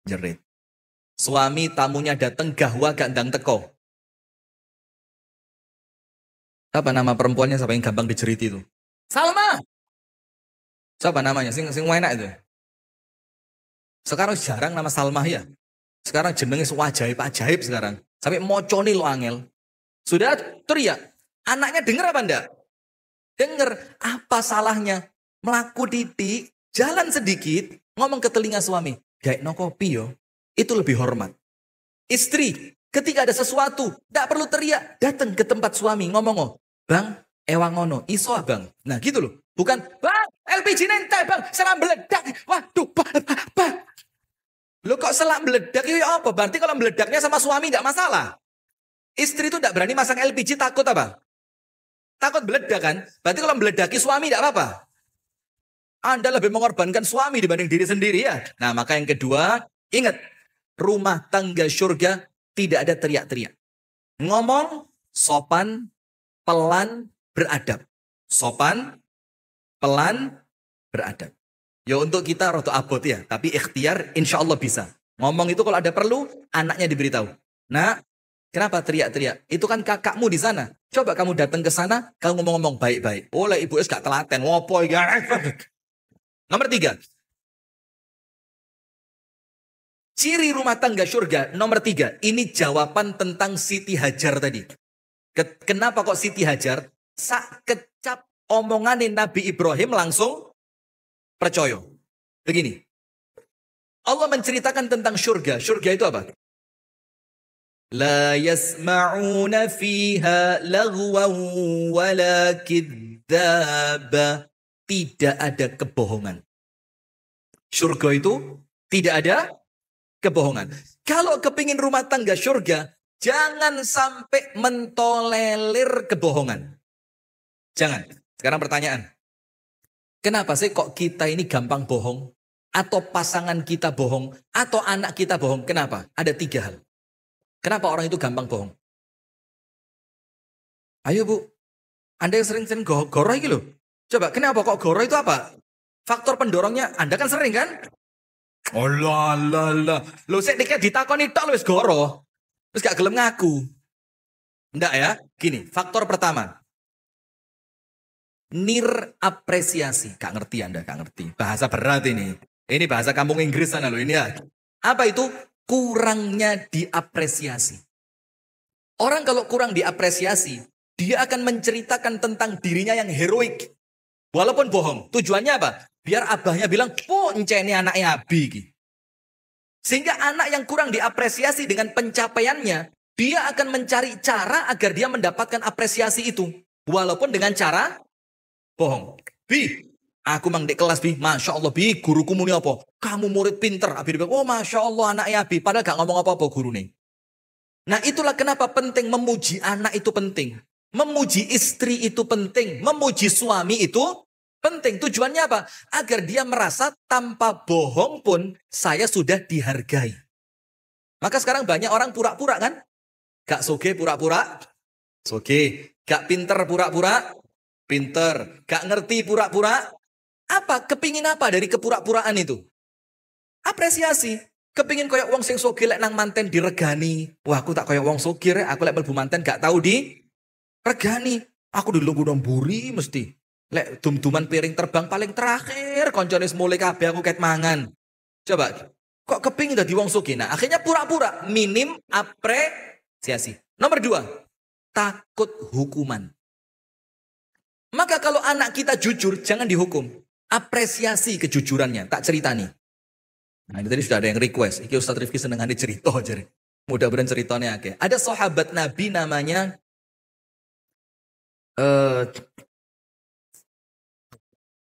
Jerit. Suami tamunya datang gahwa gak ndang teko. Apa nama perempuannya siapa yang gampang dijerit itu? Salma. Siapa namanya? Sing enak itu. Sekarang jarang nama Salma ya. Sekarang jenengnya ajaib sekarang. Sampai moconi lo angel. Sudah teriak. Anaknya dengar apa enggak? Dengar. Apa salahnya? Melaku titik, jalan sedikit, ngomong ke telinga suami. Gaek no kopi yo. Itu lebih hormat. Istri, ketika ada sesuatu, tidak perlu teriak. Datang ke tempat suami, ngomong, Bang, ewangono, iso bang. Nah gitu loh. Bukan, Bang, LPG nente bang, selang meledak. Waduh, bang. Lo kok selang meledak itu apa? Berarti kalau meledaknya sama suami tidak masalah. Istri itu tidak berani masang LPG, takut apa? Takut meledak kan? Berarti kalau meledaki suami tidak apa-apa. Anda lebih mengorbankan suami dibanding diri sendiri ya. Nah maka yang kedua, ingat. Rumah tangga surga tidak ada teriak-teriak. Ngomong, sopan, pelan, beradab. Sopan, pelan, beradab. Ya untuk kita roto abot ya. Tapi ikhtiar insya Allah bisa. Ngomong itu kalau ada perlu, anaknya diberitahu. Nah, kenapa teriak-teriak? Itu kan kakakmu di sana. Coba kamu datang ke sana, kamu ngomong-ngomong baik-baik. Oleh ibu es gak telaten. Wopo ya. Nomor 3. Ciri rumah tangga surga nomor 3. Ini jawaban tentang Siti Hajar tadi. Kenapa kok Siti Hajar? Sak kecap omongan Nabi Ibrahim langsung percaya. Begini. Allah menceritakan tentang surga. Surga itu apa? La yasma'una fiha lagwan wala kidzaba. Tidak ada kebohongan. Surga itu tidak ada kebohongan. Kalau kepingin rumah tangga surga, jangan sampai mentolerir kebohongan. Jangan. Sekarang pertanyaan. Kenapa sih kok kita ini gampang bohong? Atau pasangan kita bohong? Atau anak kita bohong? Kenapa? Ada 3 hal. Kenapa orang itu gampang bohong? Ayo Bu. Anda yang sering-sering goro ini loh. Coba kenapa kok goro itu apa? Faktor pendorongnya Anda kan sering kan? Oh lah. Lo saya dikit ditakoni tok wis goro. Terus gak gelem ngaku. Enggak ya? Gini, faktor pertama. Apresiasi. Gak ngerti Anda, gak ngerti. Bahasa berat ini. Ini bahasa kampung Inggris sana loh ini ya. Apa itu? Kurangnya diapresiasi. Orang kalau kurang diapresiasi, dia akan menceritakan tentang dirinya yang heroik. Walaupun bohong. Tujuannya apa? Biar abahnya bilang, ini anaknya Abi. Sehingga anak yang kurang diapresiasi dengan pencapaiannya, dia akan mencari cara agar dia mendapatkan apresiasi itu. Walaupun dengan cara bohong. Bi, aku mang di kelas Bi, Masya Allah Bi, guruku muni apa? Kamu murid pinter. Abi bilang, oh Masya Allah anaknya Abi. Padahal gak ngomong apa-apa guru nih. Nah itulah kenapa penting memuji anak itu penting. Memuji istri itu penting. Memuji suami itu penting. Tujuannya apa? Agar dia merasa tanpa bohong pun saya sudah dihargai. Maka sekarang banyak orang pura-pura kan? Gak soge pura-pura. Soge. Gak pinter pura-pura. Pinter. Gak ngerti pura-pura. Apa? Kepingin apa dari kepura-puraan itu? Apresiasi. Kepingin koyok wong sing soge lek nang manten diregani. Wah aku tak koyok wong soge rek. Aku lek mlebu manten gak tahu di regani. Aku dilunggu nomburi mesti. Lek dum-duman piring terbang paling terakhir koncone mulai kabeh aku ket mangan. Coba, kok kepingin dadi wong sugih? Nah, akhirnya pura-pura minim apresiasi. Nomor 2, takut hukuman. Maka kalau anak kita jujur, jangan dihukum. Apresiasi kejujurannya, tak cerita nih. Nah, ini tadi sudah ada yang request. Iki Ustaz Rifki senengane cerita jare. Mudah-mudahan ceritanya akeh. Ada sahabat Nabi namanya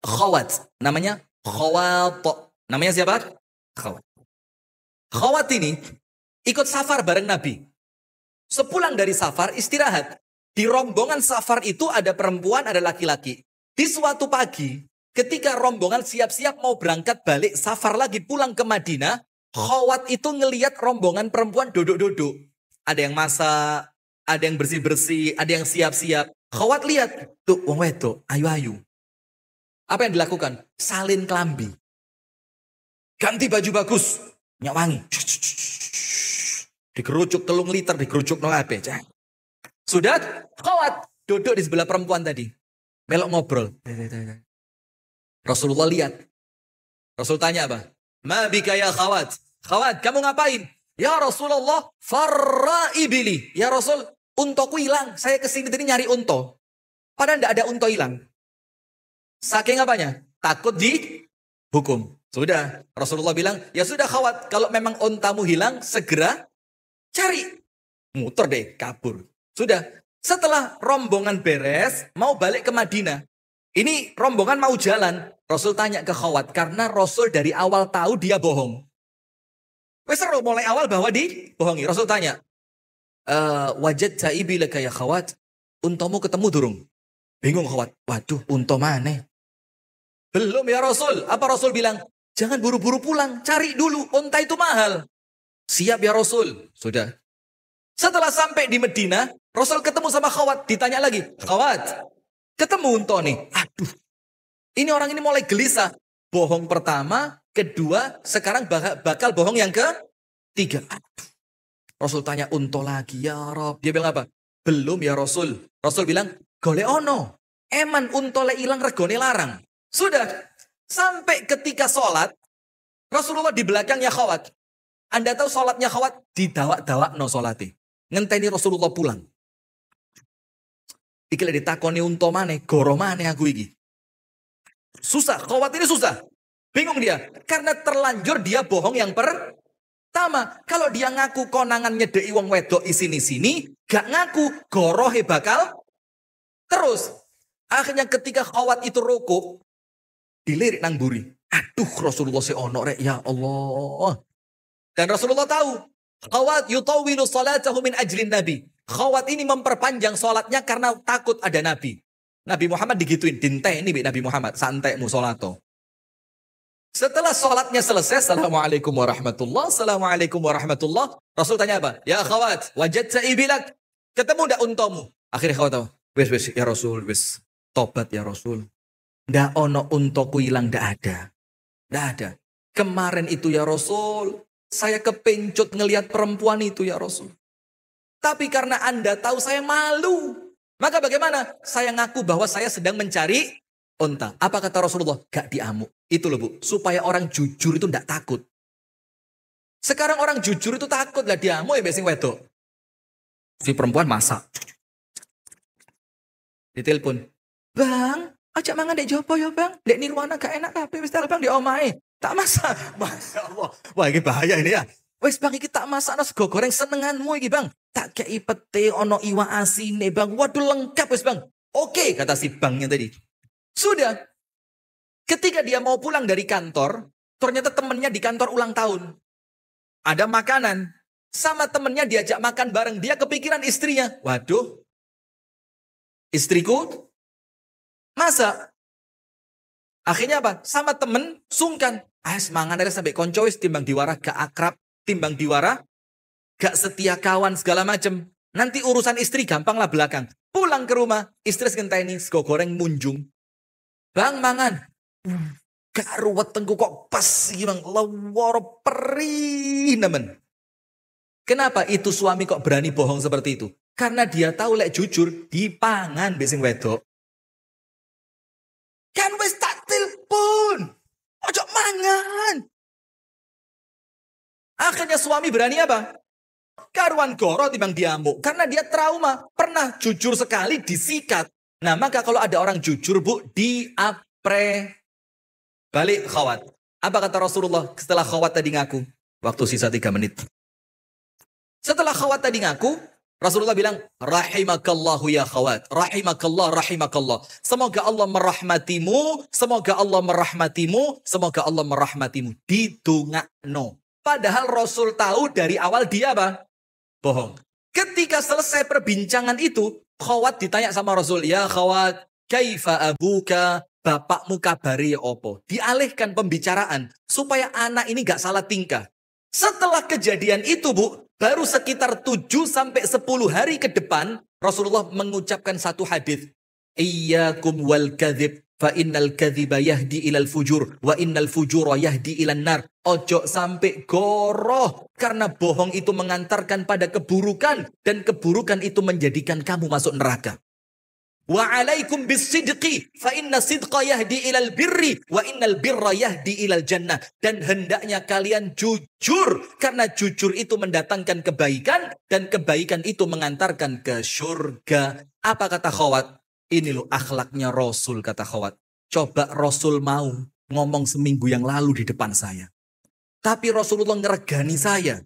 Khawat. Namanya Khawat. Namanya siapa? Khawat. Khawat ini ikut safar bareng Nabi. Sepulang dari safar, istirahat. Di rombongan safar itu ada perempuan, ada laki-laki. Di suatu pagi, ketika rombongan siap-siap mau berangkat balik safar lagi pulang ke Madinah, Khawat itu ngelihat rombongan perempuan duduk-duduk. Ada yang masak, ada yang bersih-bersih, ada yang siap-siap. Khawat lihat, tuh wong wedok, ayu-ayu. Apa yang dilakukan? Salin kelambi. Ganti baju bagus, minyak wangi. Digerucuk 3 liter, digerucuk nolabe. Sudah, Khawat duduk di sebelah perempuan tadi. Melok ngobrol. Rasulullah lihat. Rasul tanya apa? Ma bika ya Khawat? Khawat, kamu ngapain? Ya Rasulullah, farra ibili. Ya Rasul, untoku hilang. Saya kesini tadi nyari unto. Padahal tidak ada unto hilang. Saking apanya? Takut dihukum. Sudah, Rasulullah bilang, ya sudah Khawat, kalau memang untamu hilang, segera cari. Muter deh, kabur. Sudah, setelah rombongan beres, mau balik ke Madinah. Ini rombongan mau jalan. Rasul tanya ke Khawat, karena Rasul dari awal tahu dia bohong. Wes seru mulai awal bahwa dibohongi. Rasul tanya, wajad ta'ibi laka ya Khawat, untamu ketemu durung? Bingung Khawat, waduh unta mana? Belum ya Rasul. Apa Rasul bilang? Jangan buru-buru pulang, cari dulu, unta itu mahal. Siap ya Rasul. Sudah. Setelah sampai di Madinah, Rasul ketemu sama Khawat, ditanya lagi, Khawat, ketemu unta nih. Aduh, ini orang ini mulai gelisah. Bohong pertama, kedua, sekarang bakal bohong yang ketiga. Aduh. Rasul tanya unta lagi, ya Rob. Dia bilang apa? Belum ya Rasul. Rasul bilang, golek ono. Eman unta le ilang regone larang. Sudah. Sampai ketika sholat, Rasulullah di belakangnya Khawat. Anda tahu sholatnya Khawat? Didawak-dawak no sholatnya. Ngenteni Rasulullah pulang. Iki lek ditakoni unta maneh, goro maneh aku iki. Susah, Khawat ini susah. Bingung dia. Karena terlanjur dia bohong yang pertama. Kalau dia ngaku konangan nyedeki wong wedok isini-sini, gak ngaku, gorohe bakal terus. Akhirnya ketika Khawat itu rukuk, dilirik nang buri. Aduh, Rasulullah seono rek, ya Allah. Dan Rasulullah tahu, Khawat yutawilu salatahu min ajlin Nabi. Khawat ini memperpanjang sholatnya karena takut ada Nabi. Nabi Muhammad digituin, dinteni Nabi Muhammad, santaimu sholato. Setelah sholatnya selesai, Assalamualaikum warahmatullah, Assalamualaikum warahmatullah. Rasul tanya apa? Ya Khawat, wajadta ibilak. Ketemu ndak untamu? Akhirnya Khawat tahu, wes ya Rasul, wes tobat ya Rasul. Ndak ono untoku hilang, ndak ada. Ndak ada. Kemarin itu ya Rasul, saya kepencut ngelihat perempuan itu ya Rasul. Tapi karena Anda tahu saya malu. Maka bagaimana? Saya ngaku bahwa saya sedang mencari unta. Apa kata Rasulullah? Gak diamuk. Itu loh Bu. Supaya orang jujur itu tidak takut. Sekarang orang jujur itu takut lah diamuk ya besing wedok. Si perempuan masak. Ditelepon. Bang, ajak mangan dek jopo ya bang. Dek Nirwana gak enak kabeh wis bang di omahe. Tak masak. Masya Allah. Wah ini bahaya ini ya. Wes bang iki tak masak sego goreng senenganmu iki bang. Tak kei pete ono iwa asine bang. Waduh lengkap wes bang. Oke kata si bangnya tadi. Sudah. Ketika dia mau pulang dari kantor. Ternyata temennya di kantor ulang tahun. Ada makanan. Sama temennya diajak makan bareng. Dia kepikiran istrinya. Waduh. Istriku. Masak. Akhirnya apa? Sama temen sungkan. Semangat ada sampai koncois timbang diwara gak akrab. Timbang diwara. Gak setia kawan segala macem. Nanti urusan istri gampang lah belakang. Pulang ke rumah. Istri ngenteni sego goreng munjung. Bang mangan. Gak ruwet tengku kok pas. Bang. Lawar perih nemen. Kenapa itu suami kok berani bohong seperti itu? Karena dia tahu lek jujur. Dipangan besing wedok. Kan wes tak telepon. Ojo mangan. Akhirnya suami berani apa? Karuan goro timbang diamuk. Karena dia trauma. Pernah jujur sekali disikat. Nah maka kalau ada orang jujur Bu. Balik Khawat. Apa kata Rasulullah setelah Khawat tadi ngaku? Waktu sisa 3 menit. Setelah Khawat tadi ngaku. Rasulullah bilang. Rahimakallahu ya Khawat. Rahimakallah, rahimakallah. Semoga Allah merahmatimu. Semoga Allah merahmatimu. Semoga Allah merahmatimu. Didungakno. Padahal Rasul tahu dari awal dia apa? Bohong. Ketika selesai perbincangan itu, Khawat ditanya sama Rasul, ya Khawat, kaifa abuka, bapakmu kabari ya opo. Dialihkan pembicaraan supaya anak ini gak salah tingkah. Setelah kejadian itu Bu, baru sekitar 7-10 hari ke depan, Rasulullah mengucapkan satu hadis. Iyyakum wal kadhib fa innal kadhiba yahdi ilal fujur wa innal fujura yahdi ilan nar. Ojo sampai goroh karena bohong itu mengantarkan pada keburukan dan keburukan itu menjadikan kamu masuk neraka. Wa alaikum bisidqi fa inna sidqa yahdi ilal birri wa innal birra yahdi ilal jannah. Dan hendaknya kalian jujur karena jujur itu mendatangkan kebaikan dan kebaikan itu mengantarkan ke surga. Apa kata Khawat? Ini loh akhlaknya Rasul, kata Khawat. Coba Rasul mau ngomong seminggu yang lalu di depan saya. Tapi Rasulullah ngeregani saya.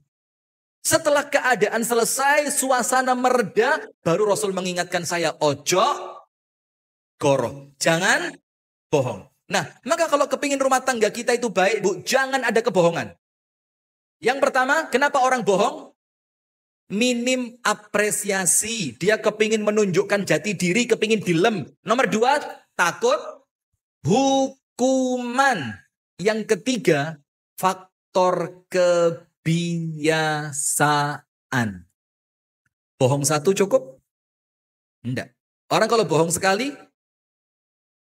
Setelah keadaan selesai, suasana mereda, baru Rasul mengingatkan saya, ojo goroh, jangan bohong. Nah, maka kalau kepingin rumah tangga kita itu baik, Bu, jangan ada kebohongan. Yang pertama, kenapa orang bohong? Minim apresiasi. Dia kepingin menunjukkan jati diri, kepingin dilem. Nomor 2, takut hukuman. Yang ketiga, faktor kebiasaan. Bohong satu cukup? Enggak. Orang kalau bohong sekali,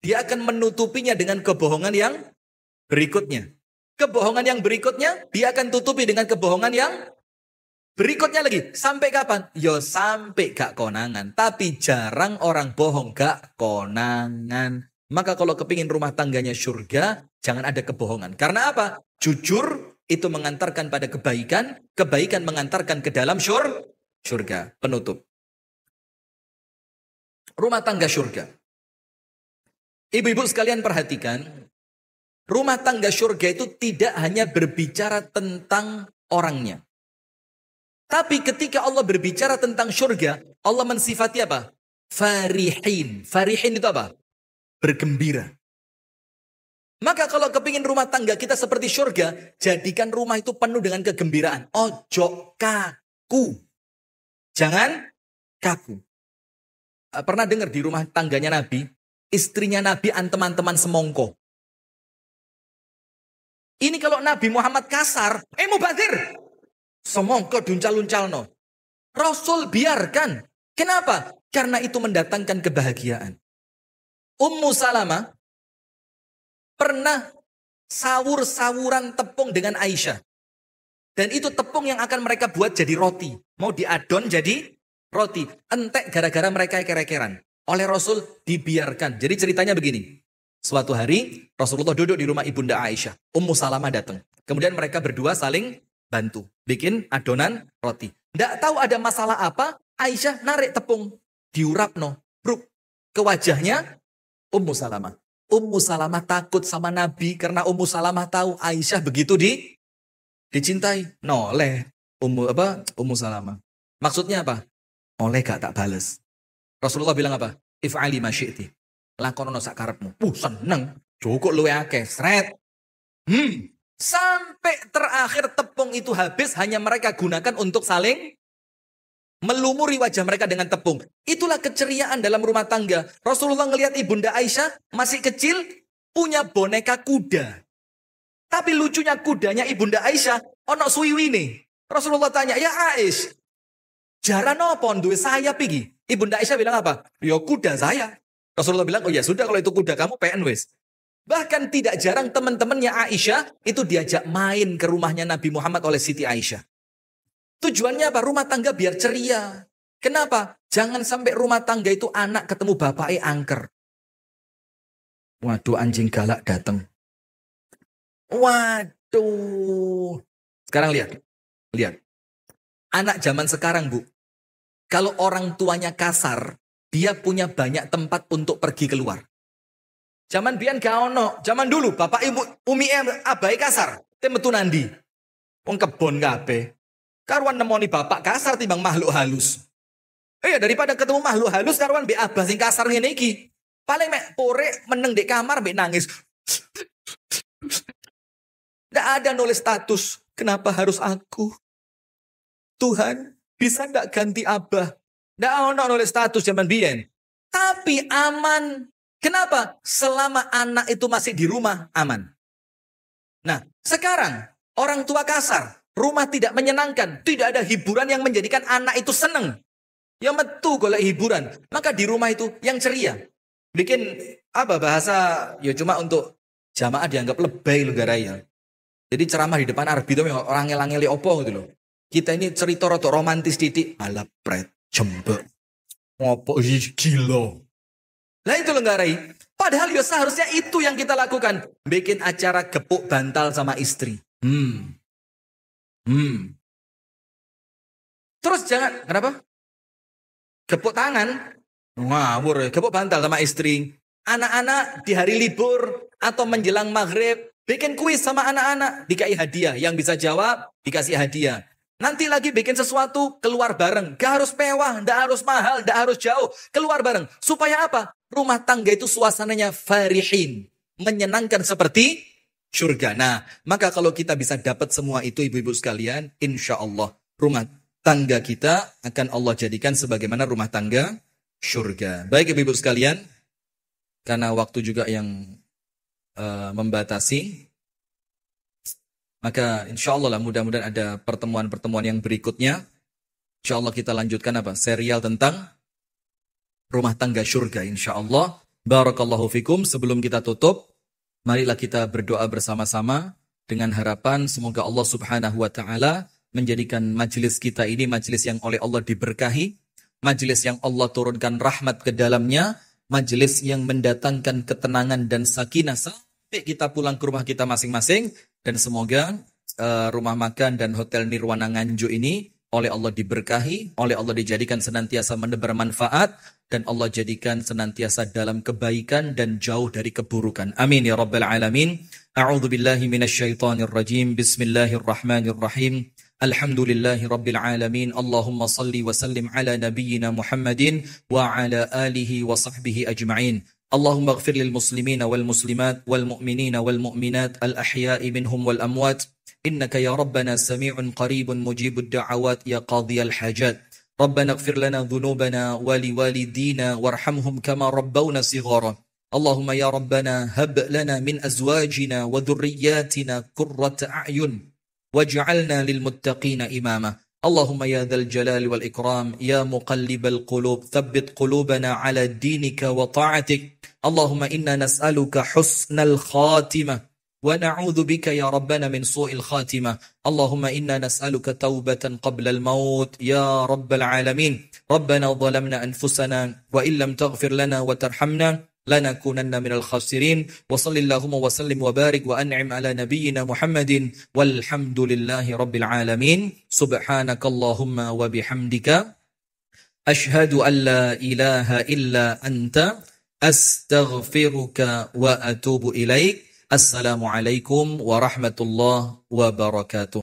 dia akan menutupinya dengan kebohongan yang berikutnya. Kebohongan yang berikutnya, dia akan tutupi dengan kebohongan yang berikutnya lagi. Sampai kapan? Yo sampai gak konangan. Tapi jarang orang bohong gak konangan. Maka kalau kepingin rumah tangganya surga, jangan ada kebohongan. Karena apa? Jujur itu mengantarkan pada kebaikan. Kebaikan mengantarkan ke dalam surga. Penutup. Rumah tangga surga. Ibu-ibu sekalian perhatikan. Rumah tangga surga itu tidak hanya berbicara tentang orangnya. Tapi ketika Allah berbicara tentang surga, Allah mensifati apa? Farihin. Farihin itu apa? Bergembira. Maka kalau kepingin rumah tangga kita seperti surga, jadikan rumah itu penuh dengan kegembiraan. Ojo kaku. Jangan kaku. Pernah dengar di rumah tangganya Nabi, istrinya Nabi teman-teman semongko. Ini kalau Nabi Muhammad kasar, mubazir. Semongko duncal-luncal no. Rasul biarkan. Kenapa? Karena itu mendatangkan kebahagiaan. Ummu Salamah pernah sawur-sawuran tepung dengan Aisyah. Dan itu tepung yang akan mereka buat jadi roti. Mau diadon jadi roti. Entek gara-gara mereka kerekeran. Oleh Rasul dibiarkan. Jadi ceritanya begini. Suatu hari Rasulullah duduk di rumah ibunda Aisyah. Ummu Salamah datang. Kemudian mereka berdua saling bantu. Bikin adonan roti. Tidak tahu ada masalah apa. Aisyah narik tepung. Diurapno. Bruk. Ke wajahnya Ummu Salamah. Ummu Salamah takut sama Nabi. Karena Ummu Salamah tahu Aisyah begitu dicintai. Noleh. Ummu Salamah. Maksudnya apa? Oleh gak tak bales. Rasulullah bilang apa? If'ali ma syi'ti. Lakonono sak karepmu. Seneng. Cukup luwe akeh. Sret. Sampai terakhir tepung itu habis, hanya mereka gunakan untuk saling melumuri wajah mereka dengan tepung. Itulah keceriaan dalam rumah tangga. Rasulullah ngelihat ibunda Aisyah masih kecil, punya boneka kuda. Tapi lucunya kudanya ibunda Aisyah, ono suwiwine. Rasulullah tanya, ya Aisyah, jaran apa duwe sayap iki? Ibunda Aisyah bilang apa? Ya kuda saya. Rasulullah bilang, oh ya sudah kalau itu kuda kamu PN wes. Bahkan tidak jarang teman-temannya Aisyah itu diajak main ke rumahnya Nabi Muhammad oleh Siti Aisyah. Tujuannya apa? Rumah tangga biar ceria. Kenapa? Jangan sampai rumah tangga itu anak ketemu bapaknya angker. Waduh, anjing galak datang. Waduh. Sekarang lihat. Anak zaman sekarang, Bu. Kalau orang tuanya kasar, dia punya banyak tempat untuk pergi keluar. Zaman biyen gak ono, zaman dulu bapak ibu umi abai kasar, metu nandi. Wong kebon kabeh. Karuan nemoni bapak kasar timbang makhluk halus. Daripada ketemu makhluk halus karuan mbek abah sing kasar ngene iki. Paling mek pore meneng di kamar mbek nangis. Nggak ada nulis status, kenapa harus aku? Tuhan, Bisa ndak ganti abah? Ndak ono nulis status zaman biyen. Tapi aman. Kenapa? Selama anak itu masih di rumah, aman. Nah, sekarang orang tua kasar, rumah tidak menyenangkan, tidak ada hiburan yang menjadikan anak itu seneng. Ya metu golek hiburan. Maka di rumah itu yang ceria. Bikin apa bahasa ya cuma untuk jamaah dianggap lebay lu garaya. Jadi ceramah di depan Arbi itu orang ngelang-ngeli opo gitu loh. Kita ini cerita rotok romantis titik ala pret jembek. Ngopo gila. Lah itu loh garai. Padahal ya seharusnya itu yang kita lakukan. Bikin acara gepuk bantal sama istri. Terus jangan, kenapa? Gepuk tangan. Ngawur, gepuk bantal sama istri. Anak-anak di hari libur atau menjelang maghrib. Bikin kuis sama anak-anak. Dikasih hadiah. Yang bisa jawab, dikasih hadiah. Nanti lagi bikin sesuatu, keluar bareng. Gak harus mewah, gak harus mahal, gak harus jauh. Keluar bareng. Supaya apa? Rumah tangga itu suasananya farihin. Menyenangkan seperti surga. Nah, maka kalau kita bisa dapat semua itu ibu-ibu sekalian, insya Allah rumah tangga kita akan Allah jadikan sebagaimana rumah tangga surga. Baik ibu-ibu sekalian, karena waktu juga yang membatasi, maka insya Allah lah mudah-mudahan ada pertemuan-pertemuan yang berikutnya. Insya Allah kita lanjutkan apa? Serial tentang rumah tangga surga insya Allah. Barakallahu fikum. Sebelum kita tutup, marilah kita berdoa bersama-sama dengan harapan semoga Allah subhanahu wa ta'ala menjadikan majelis kita ini majelis yang oleh Allah diberkahi, majelis yang Allah turunkan rahmat ke dalamnya, majelis yang mendatangkan ketenangan dan sakinah sampai kita pulang ke rumah kita masing-masing. Dan semoga rumah makan dan hotel Nirwana Nganjuk ini oleh Allah diberkahi, oleh Allah dijadikan senantiasa menebar manfaat, dan Allah jadikan senantiasa dalam kebaikan dan jauh dari keburukan. Amin ya rabbal alamin. A'udzu billahi minasyaitonir rajim. Bismillahirrahmanirrahim. Alhamdulillahi rabbil alamin. Allahumma salli wa sallim ala nabiyyina Muhammadin wa ala alihi wa sahbihi ajma'in. اللهم اغفر للمسلمين والمسلمات والمؤمنين والمؤمنات الأحياء منهم والأموات إنك يا ربنا سميع قريب مجيب الدعوات يا قاضي الحاجات ربنا اغفر لنا ذنوبنا ولوالدينا وارحمهم كما ربونا صغارا اللهم يا ربنا هب لنا من أزواجنا وذرياتنا قرة أعين واجعلنا للمتقين إماما اللهم يا ذا الجلال والإكرام يا مقلب القلوب ثبت قلوبنا على دينك وطاعتك اللهم إنا نسألك حسن الخاتمة ونعوذ بك يا ربنا من سوء الخاتمة اللهم إنا نسألك توبة قبل الموت يا رب العالمين ربنا ظلمنا أنفسنا وإن لم تغفر لنا وترحمنا لنكونن من الخاسرين وصل اللهم وسلم وبارك وأنعم على نبينا محمد والحمد لله رب العالمين سبحانك اللهم وبحمدك أشهد أن لا إله إلا أنت أستغفرك وأتوب إليك السلام عليكم ورحمة الله وبركاته.